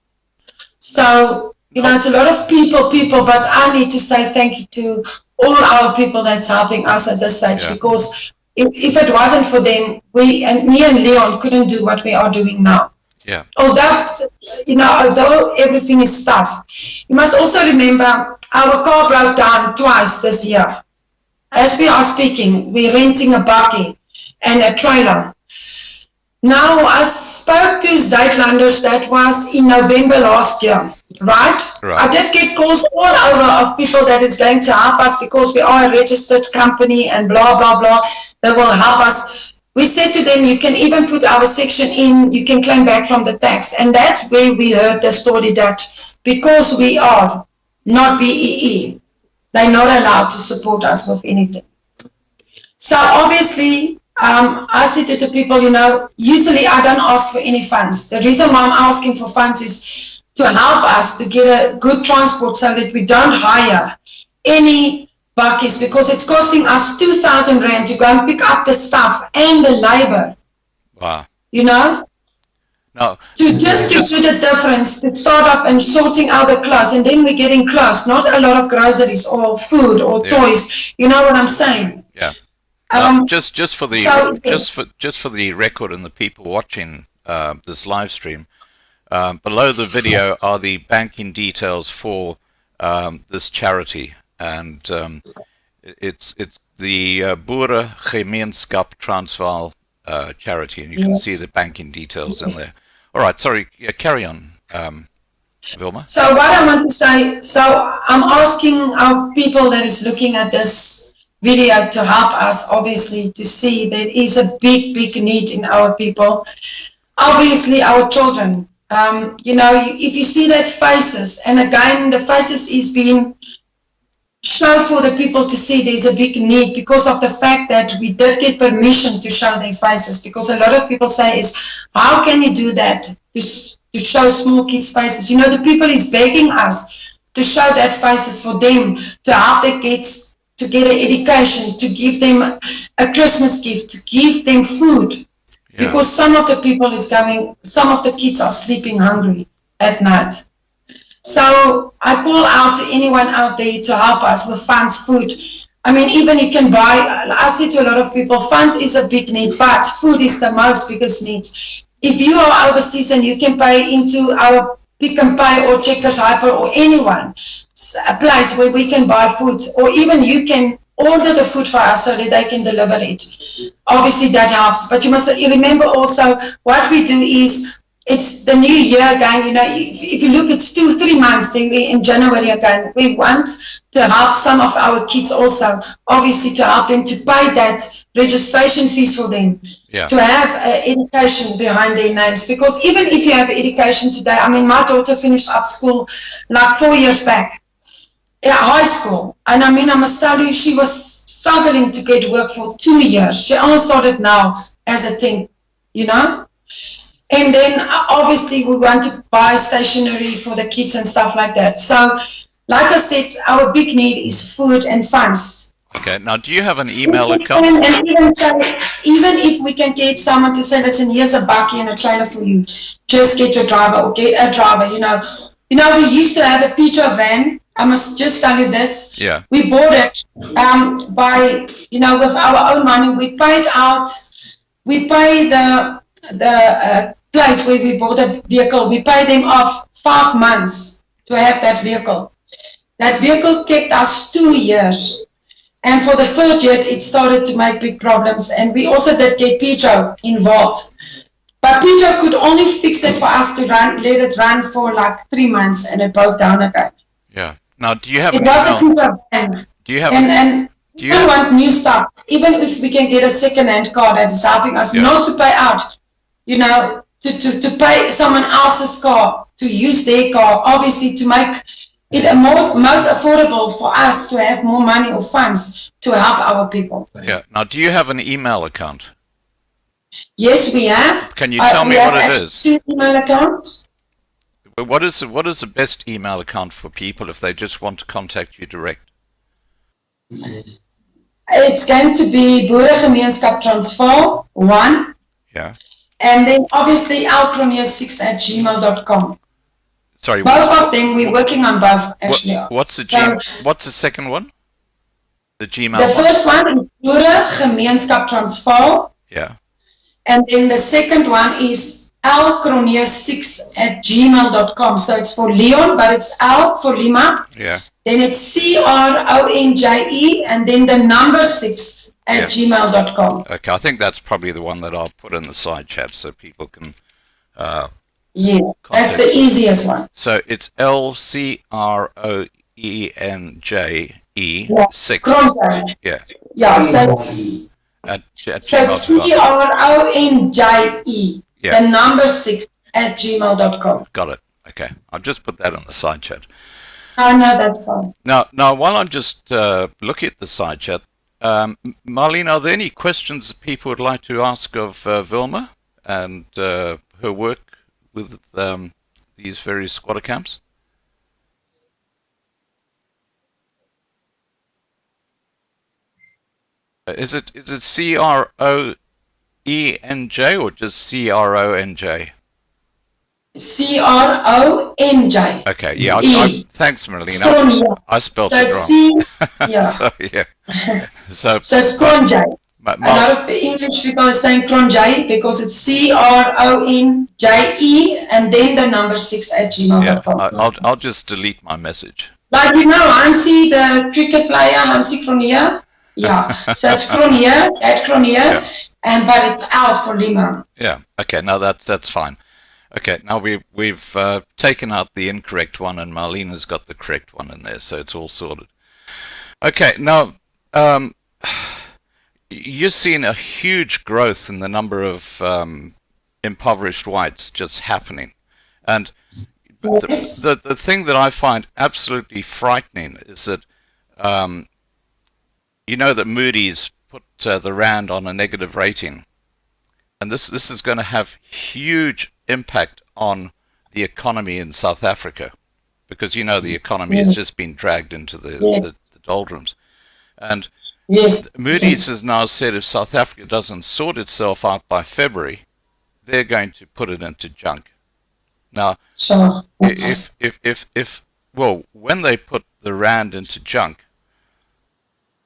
So, it's a lot of people, but I need to say thank you to all our people that's helping us at this stage, because if it wasn't for them, me and Leon couldn't do what we are doing now. Yeah. Although everything is tough, you must also remember our car broke down twice this year. As we are speaking, we're renting a bakkie and a trailer. Now, I spoke to Zuidlanders, that was in November last year, right? I did get calls all over of people that is going to help us because we are a registered company and blah, blah, blah. They will help us. We said to them, you can even put our section in, you can claim back from the tax. And that's where we heard the story that because we are not BEE, they're not allowed to support us with anything. So obviously, I said to the people, usually I don't ask for any funds. The reason why I'm asking for funds is to help us to get a good transport so that we don't hire any bakkies, because it's costing us 2,000 Rand to go and pick up the stuff and the labor. Wow. No. To just do the difference, to start up and sorting out the clothes, and then we're getting clothes, not a lot of groceries or food or toys. You know what I'm saying? Yeah. Just for the record and the people watching this live stream, below the video are the banking details for this charity, and it's the Boere Gemeenskap Transvaal charity, and you can see the banking details in there. All right, sorry, carry on, Wilma. So what I want to say, I'm asking our people that is looking at this video to help us, obviously, to see there is a big need in our people. Obviously, our children. If you see that faces, and again, the faces is being shown for the people to see there's a big need because of the fact that we did get permission to show their faces, because a lot of people say is, how can you do that, to show small kids' faces? The people is begging us to show that faces for them, to help the kids to get an education, to give them a Christmas gift, to give them food. Yeah. Because some of the people is coming, some of the kids are sleeping hungry at night. So I call out to anyone out there to help us with funds, food. I mean, even you can buy, I say to a lot of people, funds is a big need, but food is the most biggest need. If you are overseas and you can pay into our Pick n Pay or Checkers Hyper or anyone, a place where we can buy food, or even you can order the food for us so that they can deliver it. Obviously that helps, but you must remember also what we do is, it's the new year again, if you look, it's 2-3 months, then we in January again, we want to help some of our kids also, obviously to help them to pay that registration fees for them, to have education behind their names, because even if you have education today, I mean, my daughter finished up school like 4 years back, high school, and I mean, I must tell you, she was struggling to get work for 2 years. She only started now as a teen, and then obviously we want to buy stationery for the kids and stuff like that. So like I said, our big need is food and funds. Okay, now do you have an email account? And even if we can get someone to say, listen, here's a bakkie and a trailer for you, just get your driver or get a driver, we used to have a Peter van. I must just tell you this. Yeah. We bought it by, with our own money. We paid the place where we bought the vehicle. We paid them off 5 months to have that vehicle. That vehicle kept us 2 years. And for the 3rd year, it started to make big problems. And we also did get Pedro involved. But Pedro could only fix it for us to let it run for like 3 months, and it broke down again. Yeah. Now, do you have an email? Do you have we want new stuff. Even if we can get a second-hand car that is helping us not to pay out, to pay someone else's car, to use their car, obviously to make most affordable for us to have more money or funds to help our people. Yeah. Now, do you have an email account? Yes, we have. Can you tell me what it is? 2 email accounts. What is the best email account for people if they just want to contact you direct? It's going to be Boeregemeenskap Transvaal 1. Yeah. And then obviously lcronje6@gmail.com. Sorry. Both of them, we're working on both actually. What's the second one? The Gmail The first one is Boeregemeenskap Transvaal. Yeah. And then the second one is lcronje6@gmail.com. So it's for Leon, but it's L for Lima. Yeah. Then it's CRONJE and then the number 6@gmail.com. Okay, I think that's probably the one that I'll put in the side chat so people can. Yeah, that's the easiest one. So it's LCROENJE 6. Cronje. Yeah. Yeah, so it's CRONJE. Yeah. The number 6@gmail.com. Got it. Okay, I'll just put that on the side chat. Oh, no, that's fine. Now, while I'm just looking at the side chat, Marlene, are there any questions that people would like to ask of Wilma and her work with these various squatter camps? Is it CROENJ or just CRONJ? CRONJ. Okay, yeah. Thanks, Marlene. I spelled it wrong. Yeah. So, yeah. So it's Cronje. A lot of English people are saying Cronje because it's CRONJE and then the number 6@gmail.com. Yeah, I'll just delete my message. Like, Hansie, the cricket player, Hansie Cronje. Yeah, so it's Cronje, but it's L for Lima. Yeah, okay, now that's fine. Okay, now we've taken out the incorrect one and Marlena's got the correct one in there, so it's all sorted. Okay, now you're seeing a huge growth in the number of impoverished whites just happening. And the thing that I find absolutely frightening is that that Moody's put the Rand on a negative rating. And this is going to have huge impact on the economy in South Africa, because the economy has just been dragged into the doldrums. And Moody's has now said if South Africa doesn't sort itself out by February, they're going to put it into junk. Now, when they put the Rand into junk,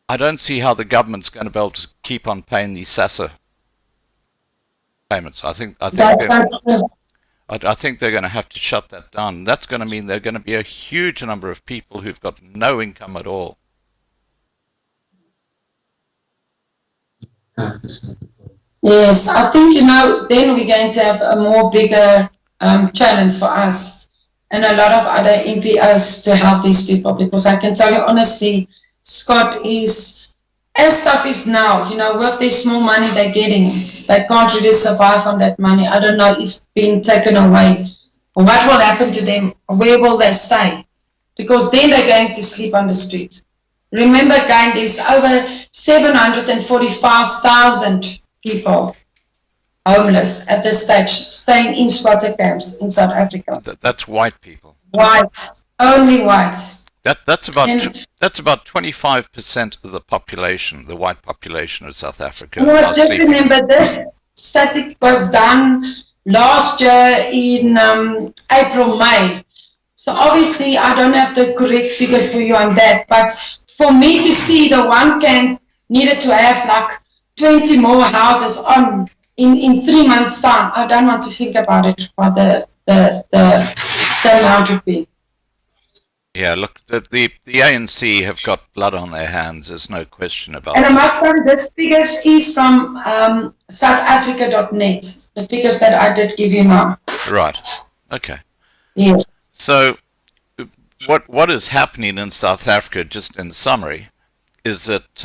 I don't see how the government's going to be able to keep on paying these SASSA payments. I think they're going to have to shut that down. That's going to mean there are going to be a huge number of people who've got no income at all. Yes, I think, then we're going to have a more bigger challenge for us and a lot of other NPOs to help these people, because I can tell you honestly, Scott, is as tough is now, with the small money they're getting, they can't really survive on that money. I don't know if being taken away, what will happen to them? Where will they stay? Because then they're going to sleep on the street. Remember, guys, there's over 745,000 people homeless at this stage, staying in squatter camps in South Africa. That's white people. Whites, only whites. That's about 25% of the population, the white population of South Africa. Just remember, this static was done last year in April, May. So obviously, I don't have the correct figures for you on that. But for me to see the one camp needed to have like 20 more houses on in 3 months' time, I don't want to think about it. What the amount would be. Yeah, look, the ANC have got blood on their hands. There's no question about it. And I must say, this figures is from SouthAfrica.net, the figures that I did give you now. Right. Okay. Yes. So, what is happening in South Africa, just in summary, is that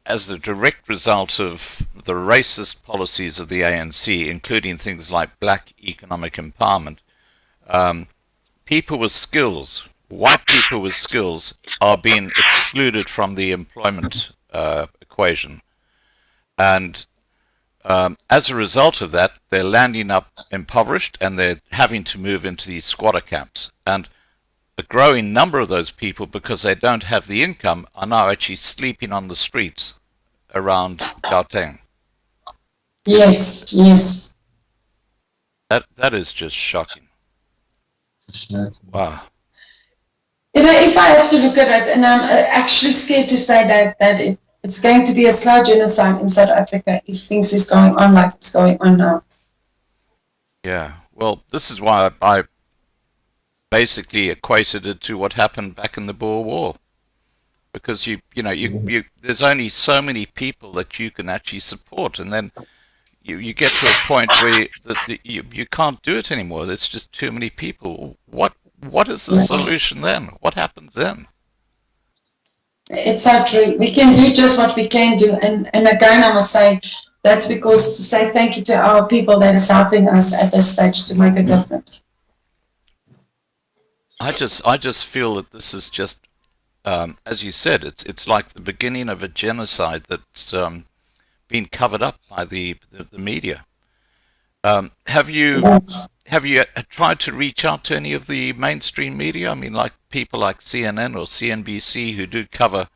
as a direct result of the racist policies of the ANC, including things like black economic empowerment, people with skills, white people with skills are being excluded from the employment equation. And as a result of that, they're landing up impoverished and they're having to move into these squatter camps. And a growing number of those people, because they don't have the income, are now actually sleeping on the streets around Gauteng. Yes, yes. That is just shocking. Wow. You know, if I have to look at it, and I'm actually scared to say that it's going to be a slow genocide in South Africa if things is going on like it's going on now. Yeah. Well, this is why I basically equated it to what happened back in the Boer War, because you there's only so many people that you can actually support, and then you get to a point where you can't do it anymore. There's just too many people. What is the solution then? What happens then? It's so true. We can do just what we can do, and again I must say that's because to say thank you to our people that is helping us at this stage to make a difference. I just feel that this is just, as you said, it's like the beginning of a genocide that's been covered up by the media. Have you tried to reach out to any of the mainstream media? I mean, like people like CNN or CNBC who do cover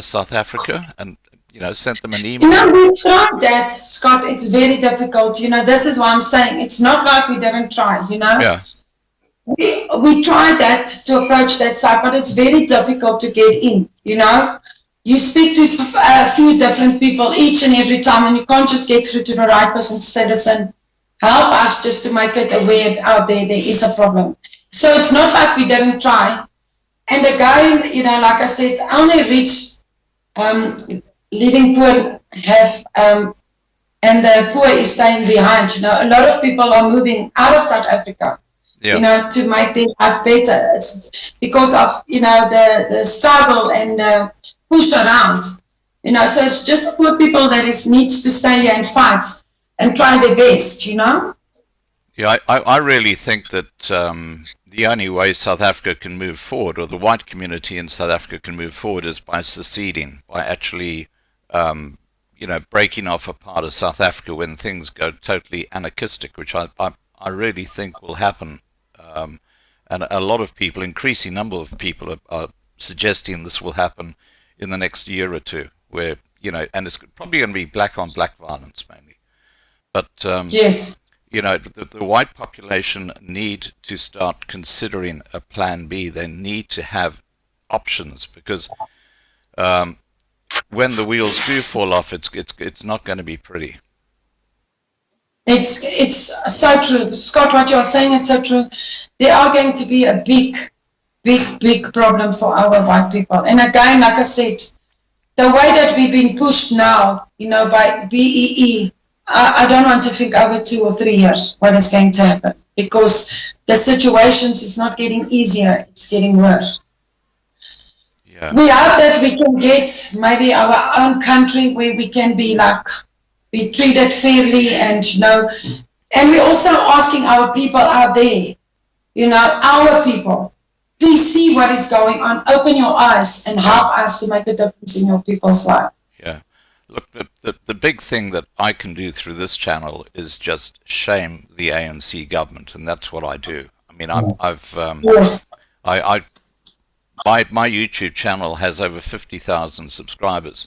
South Africa, and sent them an email? We tried that, Scott. It's very difficult. This is why I'm saying it's not like we didn't try. Yeah. We tried that to approach that side, but it's very difficult to get in. You speak to a few different people each and every time, and you can't just get through to the right person to say, listen, help us just to make it aware out there is a problem. So it's not like we didn't try. And again, like I said, only rich leading poor have, and the poor is staying behind. A lot of people are moving out of South Africa. Yeah. To make their life better. It's because of, the struggle and the push around. So it's just the poor people that needs to stay here and fight and try their best, Yeah, I really think that the only way South Africa can move forward, or the white community in South Africa can move forward, is by seceding, by actually, breaking off a part of South Africa when things go totally anarchistic, which I really think will happen. And a lot of people, increasing number of people, are suggesting this will happen in the next year or two, where, and it's probably going to be black on black violence mainly. But, yes, the white population need to start considering a plan B. They need to have options, because when the wheels do fall off, it's not going to be pretty. It's so true, Scott. What you're saying, it's so true. There are going to be a big problem for our white people. And again, like I said, the way that we've been pushed now, by BEE, I don't want to think over 2 or 3 years what is going to happen, because the situations is not getting easier; it's getting worse. Yeah. We hope that we can get maybe our own country where we can be treated fairly, and and we're also asking our people out there, our people, please see what is going on, open your eyes and help us to make a difference in your people's life. Yeah. Look, the big thing that I can do through this channel is just shame the ANC government, and that's what I do. I mean, Yes. My YouTube channel has over 50,000 subscribers,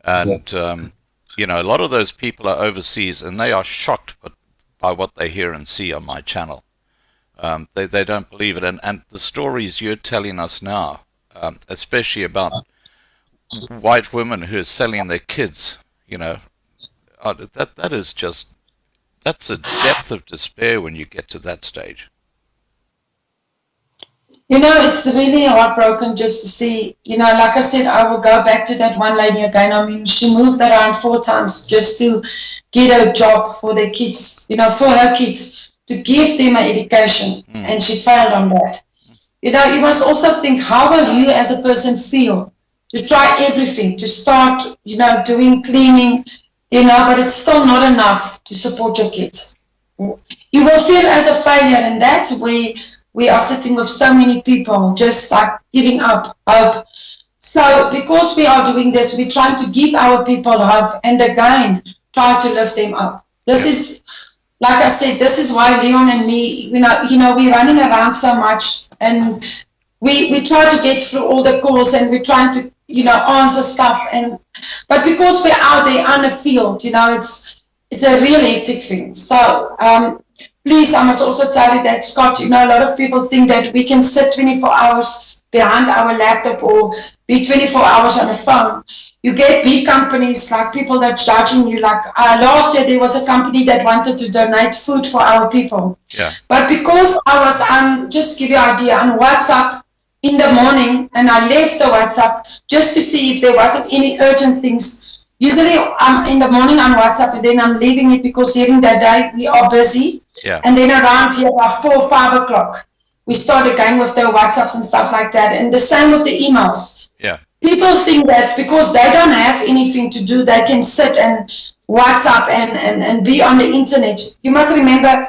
and a lot of those people are overseas, and they are shocked by what they hear and see on my channel. They don't believe it, and the stories you're telling us now, especially about white women who are selling their kids, that is just, that's a depth of despair when you get to that stage. It's really heartbroken just to see, like I said, I will go back to that one lady again. I mean, she moved around 4 times just to get a job for their kids, for her kids, to give them an education, and she failed on that. You must also think, how will you as a person feel to try everything, to start, doing cleaning, but it's still not enough to support your kids. You will feel as a failure, and that's where we are sitting with so many people just like giving up hope. So because we are doing this, we're trying to give our people hope and again, try to lift them up. This is, like I said, this is why Leon and me, we're running around so much and we try to get through all the calls and we're trying to, answer stuff. But because we're out there on the field, it's a real hectic thing. So please, I must also tell you that, Scott, a lot of people think that we can sit 24 hours behind our laptop or be 24 hours on the phone. You get big companies, like people that are charging you. Like last year, there was a company that wanted to donate food for our people. Yeah. But because I was on, just to give you an idea, on WhatsApp in the morning, and I left the WhatsApp just to see if there wasn't any urgent things. Usually I'm in the morning on WhatsApp and then I'm leaving it because during the day we are busy. Yeah. And then around here by 4 or 5 o'clock, we start again with the WhatsApps and stuff like that. And the same with the emails. Yeah. People think that because they don't have anything to do, they can sit and WhatsApp and be on the internet. You must remember,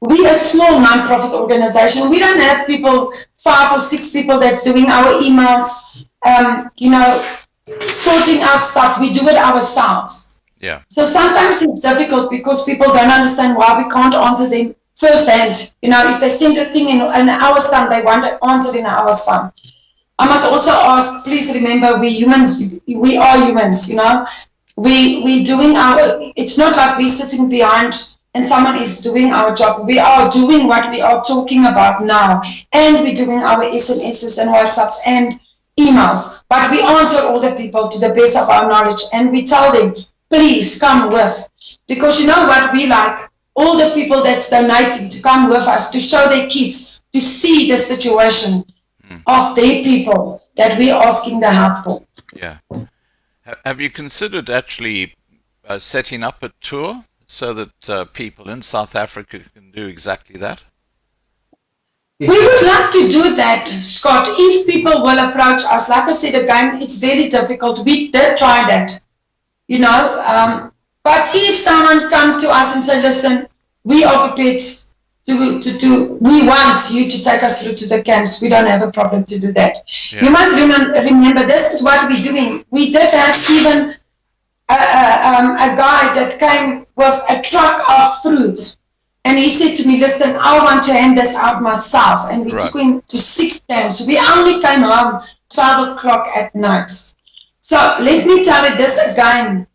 we're a small non-profit organization. We don't have people, 5 or 6 people that's doing our emails, sorting out stuff. We do it ourselves. Yeah. So sometimes it's difficult because people don't understand why we can't answer them firsthand. If they send a thing in an hour's time, they want it answered in an hour's time. I must also ask, please remember, we humans, we are humans, we doing it's not like we're sitting behind and someone is doing our job. We are doing what we are talking about now, and we're doing our SMSs and WhatsApps and emails, but we answer all the people to the best of our knowledge, and we tell them, please come with, because you know what we like, all the people that's donating to come with us to show their kids, to see the situation of their people that we're asking the help for. Yeah. Have you considered actually setting up a tour so that people in South Africa can do exactly that? We would like to do that, Scott, if people will approach us. Like I said again, it's very difficult. We did try that, but if someone come to us and say, listen, we are prepared we want you to take us through to the camps. We don't have a problem to do that. Yeah. You must remember, this is what we're doing. We did have even a guy that came with a truck of fruit. And he said to me, listen, I want to hand this out myself. And we took him to 6 camps. We only came home 12 o'clock at night. So let me tell you this again.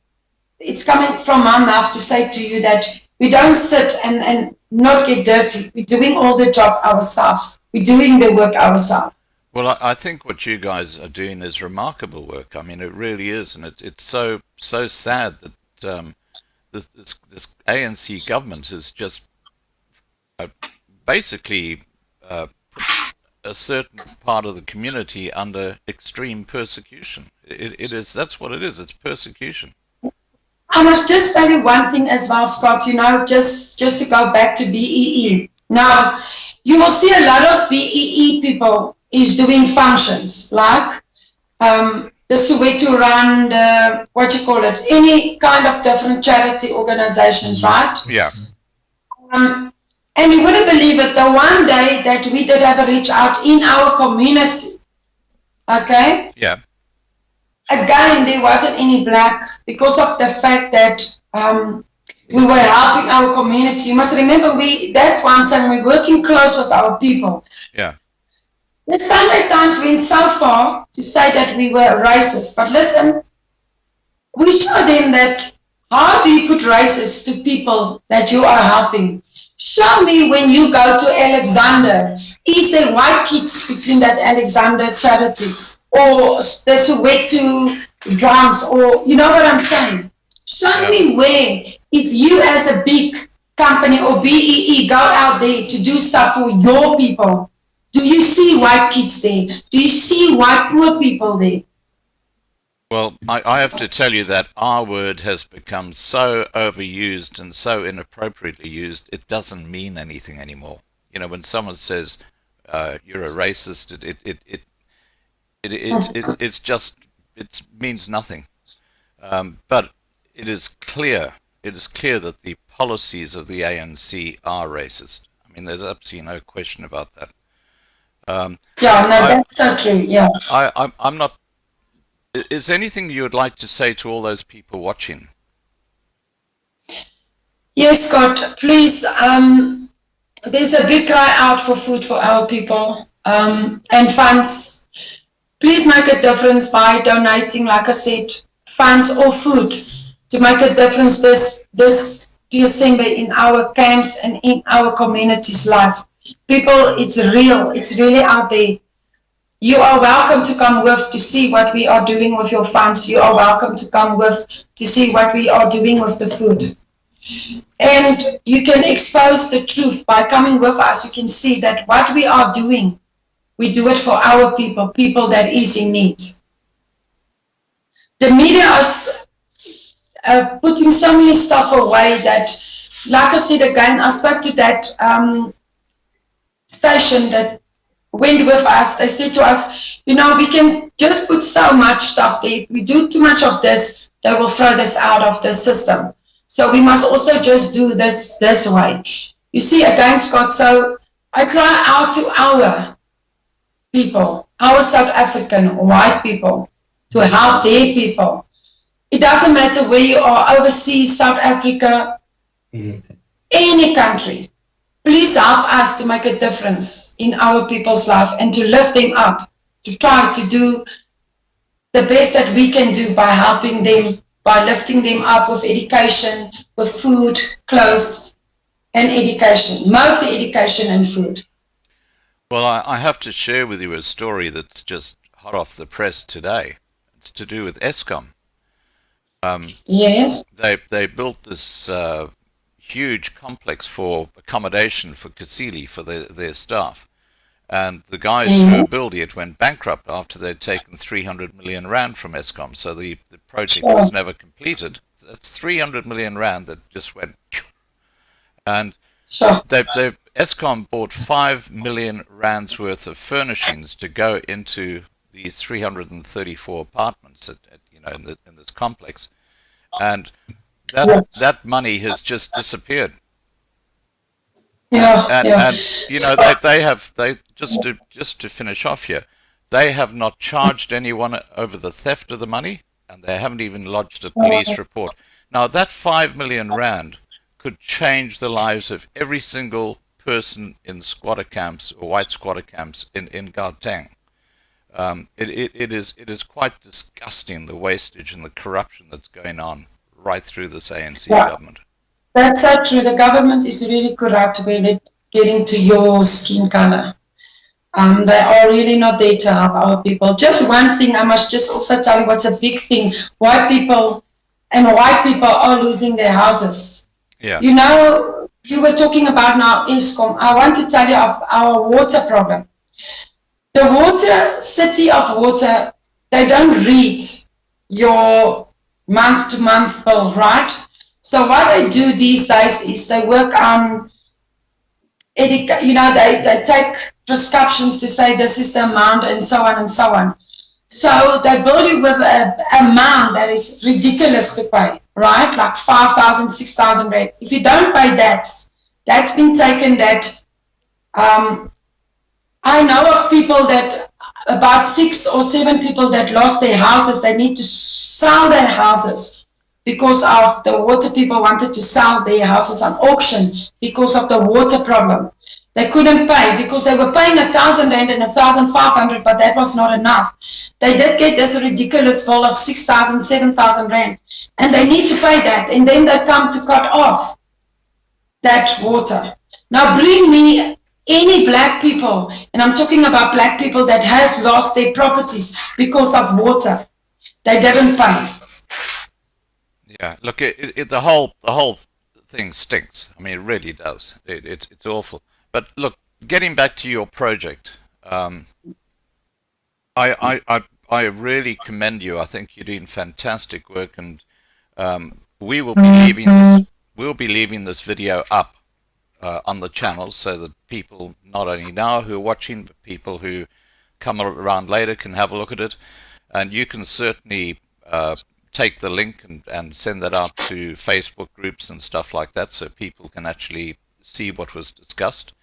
It's coming from my mouth to say to you that we don't sit and not get dirty. We're doing all the job ourselves. We're doing the work ourselves. Well, I think what you guys are doing is remarkable work. I mean, it really is, and it's so sad that this ANC government has just basically put a certain part of the community under extreme persecution. That's what it is. It's persecution. I must just tell you one thing as well, Scott, just to go back to BEE. Now, you will see a lot of BEE people is doing functions, like the Soweto Run, any kind of different charity organizations, right? Yeah. And you wouldn't believe it, the one day that we did have a reach out in our community, okay? Yeah. Again, there wasn't any black because of the fact that we were helping our community. You must remember, that's why I'm saying we're working close with our people. Yeah. The some at times went so far to say that we were racist, but listen, we show them that how do you put racist to people that you are helping? Show me when you go to Alexander, is there white kids between that Alexander charity? Or the Soweto drums, or you know what I'm saying? Show me where, if you as a big company or BEE go out there to do stuff for your people, do you see white kids there? Do you see white poor people there? Well, I have to tell you that our word has become so overused and so inappropriately used, it doesn't mean anything anymore. When someone says you're a racist, it means nothing. But it is clear that the policies of the ANC are racist. I mean, there's absolutely no question about that. Yeah, no, I, that's so true. Yeah. I'm not. Is there anything you would like to say to all those people watching? Yes, Scott, please, there's a big cry out for food for our people, and funds. Please make a difference by donating, like I said, funds or food to make a difference this December in our camps and in our community's life. People, it's real. It's really out there. You are welcome to come with to see what we are doing with your funds. You are welcome to come with to see what we are doing with the food. And you can expose the truth by coming with us. You can see that what we are doing, we do it for our people, people that is in need. The media is putting so many stuff away that, like I said again, I spoke to that station that went with us. They said to us, we can just put so much stuff there. If we do too much of this, they will throw this out of the system. So we must also just do this way. You see, again, Scott, so I cry out to our people, our South African white people, to help their people. It doesn't matter where you are, overseas, South Africa, any country. Please help us to make a difference in our people's life and to lift them up, to try to do the best that we can do by helping them, by lifting them up with education, with food, clothes, and education, mostly education and food. Well, I have to share with you a story that's just hot off the press today. It's to do with Eskom. Yes. They built this huge complex for accommodation for Kasili, for their staff. And the guys who were building it went bankrupt after they'd taken 300 million rand from Eskom. So the project was never completed. That's 300 million rand that just went. And Eskom bought 5 million rands worth of furnishings to go into these 334 apartments in this complex. And that money has just disappeared. Yeah, and they just to finish off here, they have not charged anyone over the theft of the money, and they haven't even lodged a police report. Now that 5 million rand could change the lives of every single person in squatter camps or white squatter camps in Gauteng. It is quite disgusting, the wastage and the corruption that's going on right through this ANC government. That's so true. The government is really corrupt when it getting to your skin color. They are really not there to help our people. Just one thing, I must just also tell you what's a big thing. White people are losing their houses. Yeah. You were talking about now Eskom. I want to tell you of our water problem. The city of water, they don't read your month-to-month bill, right? So what they do these days is they work on, they take prescriptions to say this is the amount and so on and so on. So they bill you with an amount that is ridiculous to pay, right? Like 5,000, 6,000 rand. If you don't pay that, that's been taken that, I know of people that, about 6 or 7 people that lost their houses. They need to sell their houses because of the water. People wanted to sell their houses on auction because of the water problem. They couldn't pay because they were paying 1,000 rand and 1,500, but that was not enough. They did get this ridiculous bill of 6,000, 7,000 rand, and they need to pay that, and then they come to cut off that water. Now bring me any black people, and I'm talking about black people that has lost their properties because of water. They didn't pay. Yeah, look, the whole thing stinks. I mean, it really does. It's awful. But look, getting back to your project, I really commend you. I think you're doing fantastic work, and we'll be leaving this video up on the channel so that people not only now who are watching, but people who come around later can have a look at it. And you can certainly take the link and send that out to Facebook groups and stuff like that so people can actually see what was discussed.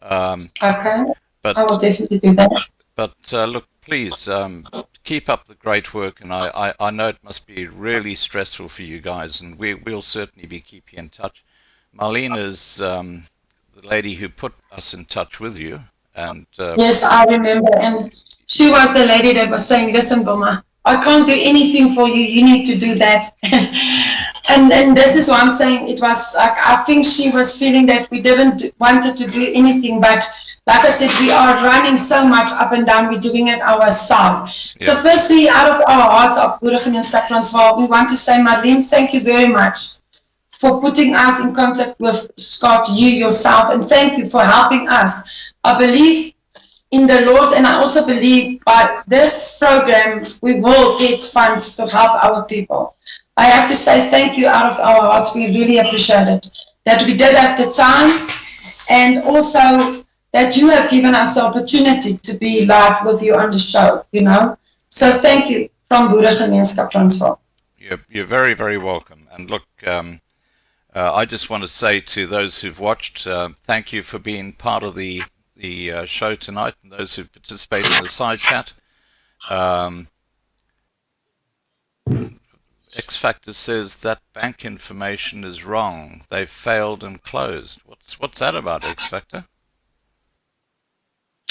Okay. But I will definitely do that. But look, please keep up the great work, and I know it must be really stressful for you guys, and we'll certainly be keeping in touch. Marlene is the lady who put us in touch with you, and yes, I remember, and she was the lady that was saying, "Listen, Wilma, I can't do anything for you. You need to do that." and this is what I'm saying. It was like I think she was feeling that we didn't wanted to do anything, but like I said, we are running so much up and down. We're doing it ourselves. Yeah. So firstly, out of our hearts of Boeregemeenskap Transvaal, we want to say, Marlene, thank you very much for putting us in contact with Scott, you yourself, and thank you for helping us. I believe in the Lord, and I also believe by this program, we will get funds to help our people. I have to say thank you out of our hearts. We really appreciate it, that we did have the time, and also that you have given us the opportunity to be live with you on the show, you know. So thank you from Boeregemeenskap Transvaal. You're very, very welcome. And look, I just want to say to those who've watched, thank you for being part of the show tonight, and those who've participated in the side chat. X Factor says that bank information is wrong. They've failed and closed. What's that about, X Factor?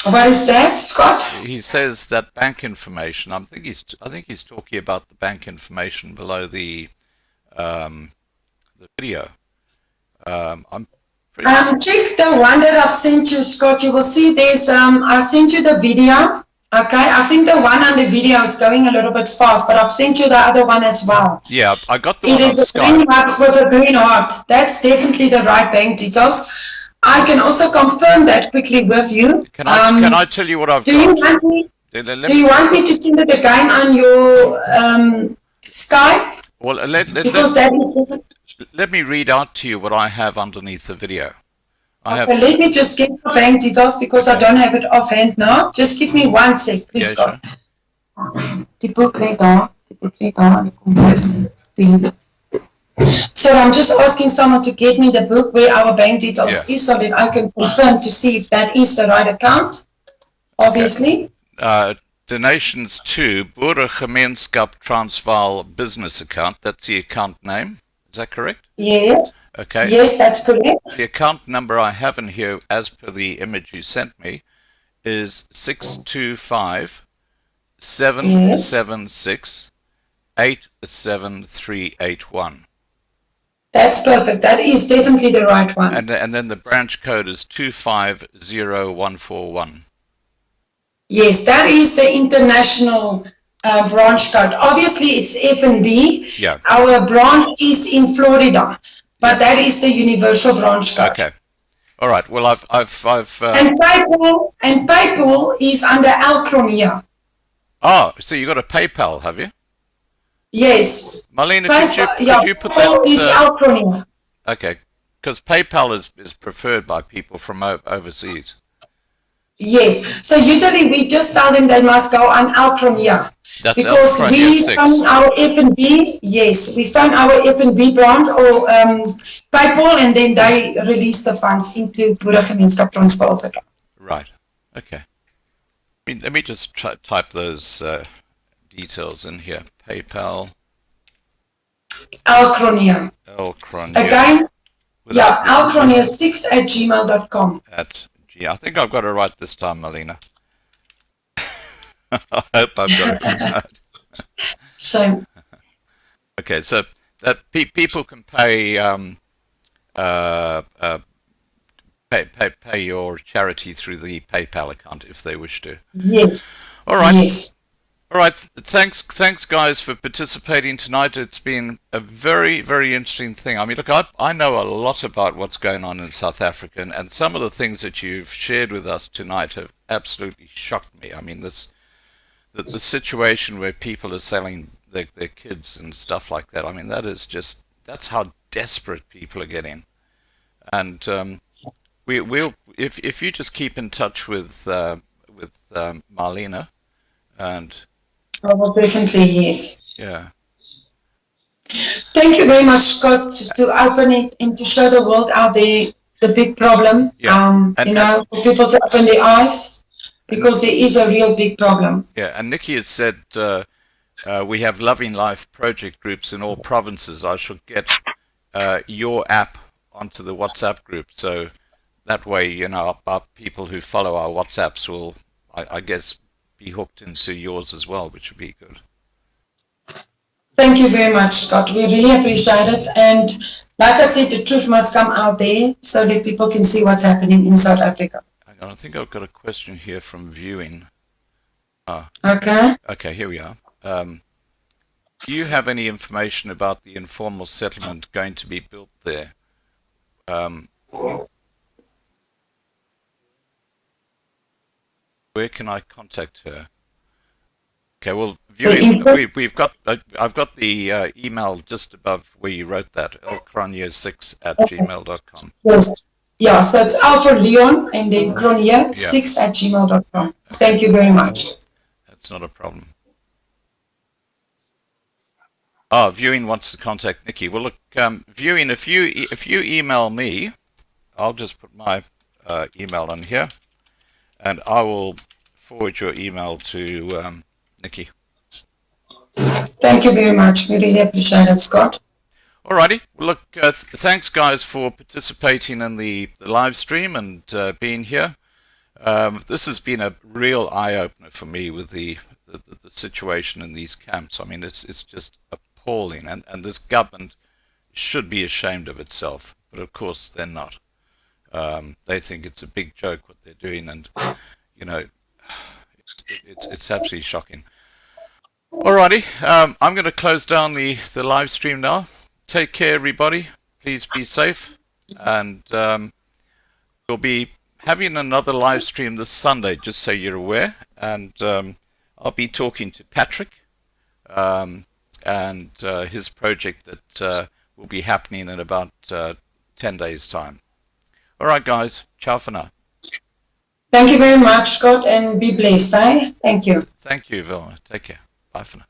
What is that, Scott? He says that bank information. I think he's talking about the bank information below the video. Check the one that I've sent you, Scott. You will see there's I sent you the video. Okay, I think the one on the video is going a little bit fast, but I've sent you the other one as well. Yeah, I got the one on Skype. It is the green one with a green heart. That's definitely the right bank details. I can also confirm that quickly with you. Can I tell you what I've got? Do you want me to send it again on your Skype? Well, let me read out to you what I have underneath the video. Let me just get the bank details because I don't have it offhand now. Just give me 1 sec, please, Scott. Die boek net daar, die kom dus. So I'm just asking someone to get me the book where our bank details is so that I can confirm to see if that is the right account, obviously. Donations to Boeregemeenskap Transvaal business account, that's the account name. Is that correct? Yes. Okay. Yes, that's correct. The account number I have in here, as per the image you sent me, is 625 776 87381. That's perfect. That is definitely the right one. And then the branch code is 250141. Yes, that is the international branch code. Obviously, it's F&B. Yeah. Our branch is in Florida, but that is the universal branch code. Okay. All right. Well, I've and PayPal is under Cronje. Oh, so you got a PayPal, have you? Yes. Marlene, could you put that? Is Cronje. Okay, because PayPal is preferred by people from overseas. Yes. So usually we just tell them they must go on Cronje. That's because we found our F&B, yes, we found our F&B brand or PayPal, and then they release the funds into Boeregemeenskap Transvaal's account. Right. Okay. Let me just type those details in here. PayPal. Cronje. Cronje. Again, Cronje6@gmail.com. I think I've got it right this time, Marlene. I hope I've got it right. So. Okay, so that people can pay pay your charity through the PayPal account if they wish to. Yes. All right. Yes. All right. Thanks, guys, for participating tonight. It's been a very, very interesting thing. I mean, look, I know a lot about what's going on in South Africa, and some of the things that you've shared with us tonight have absolutely shocked me. I mean, the situation where people are selling their kids and stuff like that. I mean, that's how desperate people are getting. And we'll if you just keep in touch with Marlene, and I will definitely, yes. Yeah. Thank you very much, Scott, to open it and to show the world out there the big problem. Yeah. You know, for people to open their eyes, because there is a real big problem. Yeah, and Nikki has said we have Loving Life project groups in all provinces. I should get your app onto the WhatsApp group, so that way, you know, our people who follow our WhatsApps will, I guess, be hooked into yours as well, which would be good. Thank you very much, Scott. We really appreciate it. And like I said, the truth must come out there so that people can see what's happening in South Africa. Hang on, I think I've got a question here from viewing. Okay. Okay, here we are. Do you have any information about the informal settlement going to be built there? Where can I contact her? Okay, well, viewing, I've got the email just above where you wrote that, lcronje6@gmail.com. Yes. Yeah, so it's Alpha Leon and then Cronje6@gmail.com. Thank you very much. That's not a problem. Oh, viewing wants to contact Nikki. Well, look, viewing, if you email me, I'll just put my email on here, and I will forward your email to Nikki. Thank you very much. We really appreciate it, Scott. Alrighty. Well, look, thanks, guys, for participating in the live stream and being here. This has been a real eye-opener for me with the situation in these camps. I mean, it's just appalling, and this government should be ashamed of itself, but of course they're not. They think it's a big joke what they're doing, and you know, it's absolutely shocking. Alrighty, I'm going to close down the live stream now. Take care, everybody. Please be safe, and we'll be having another live stream this Sunday, just so you're aware. And I'll be talking to Patrick and his project that will be happening in about 10 days' time. All right, guys. Ciao for now. Thank you very much, Scott, and be blessed. Thank you. Thank you, Wilma. Take care. Bye for now.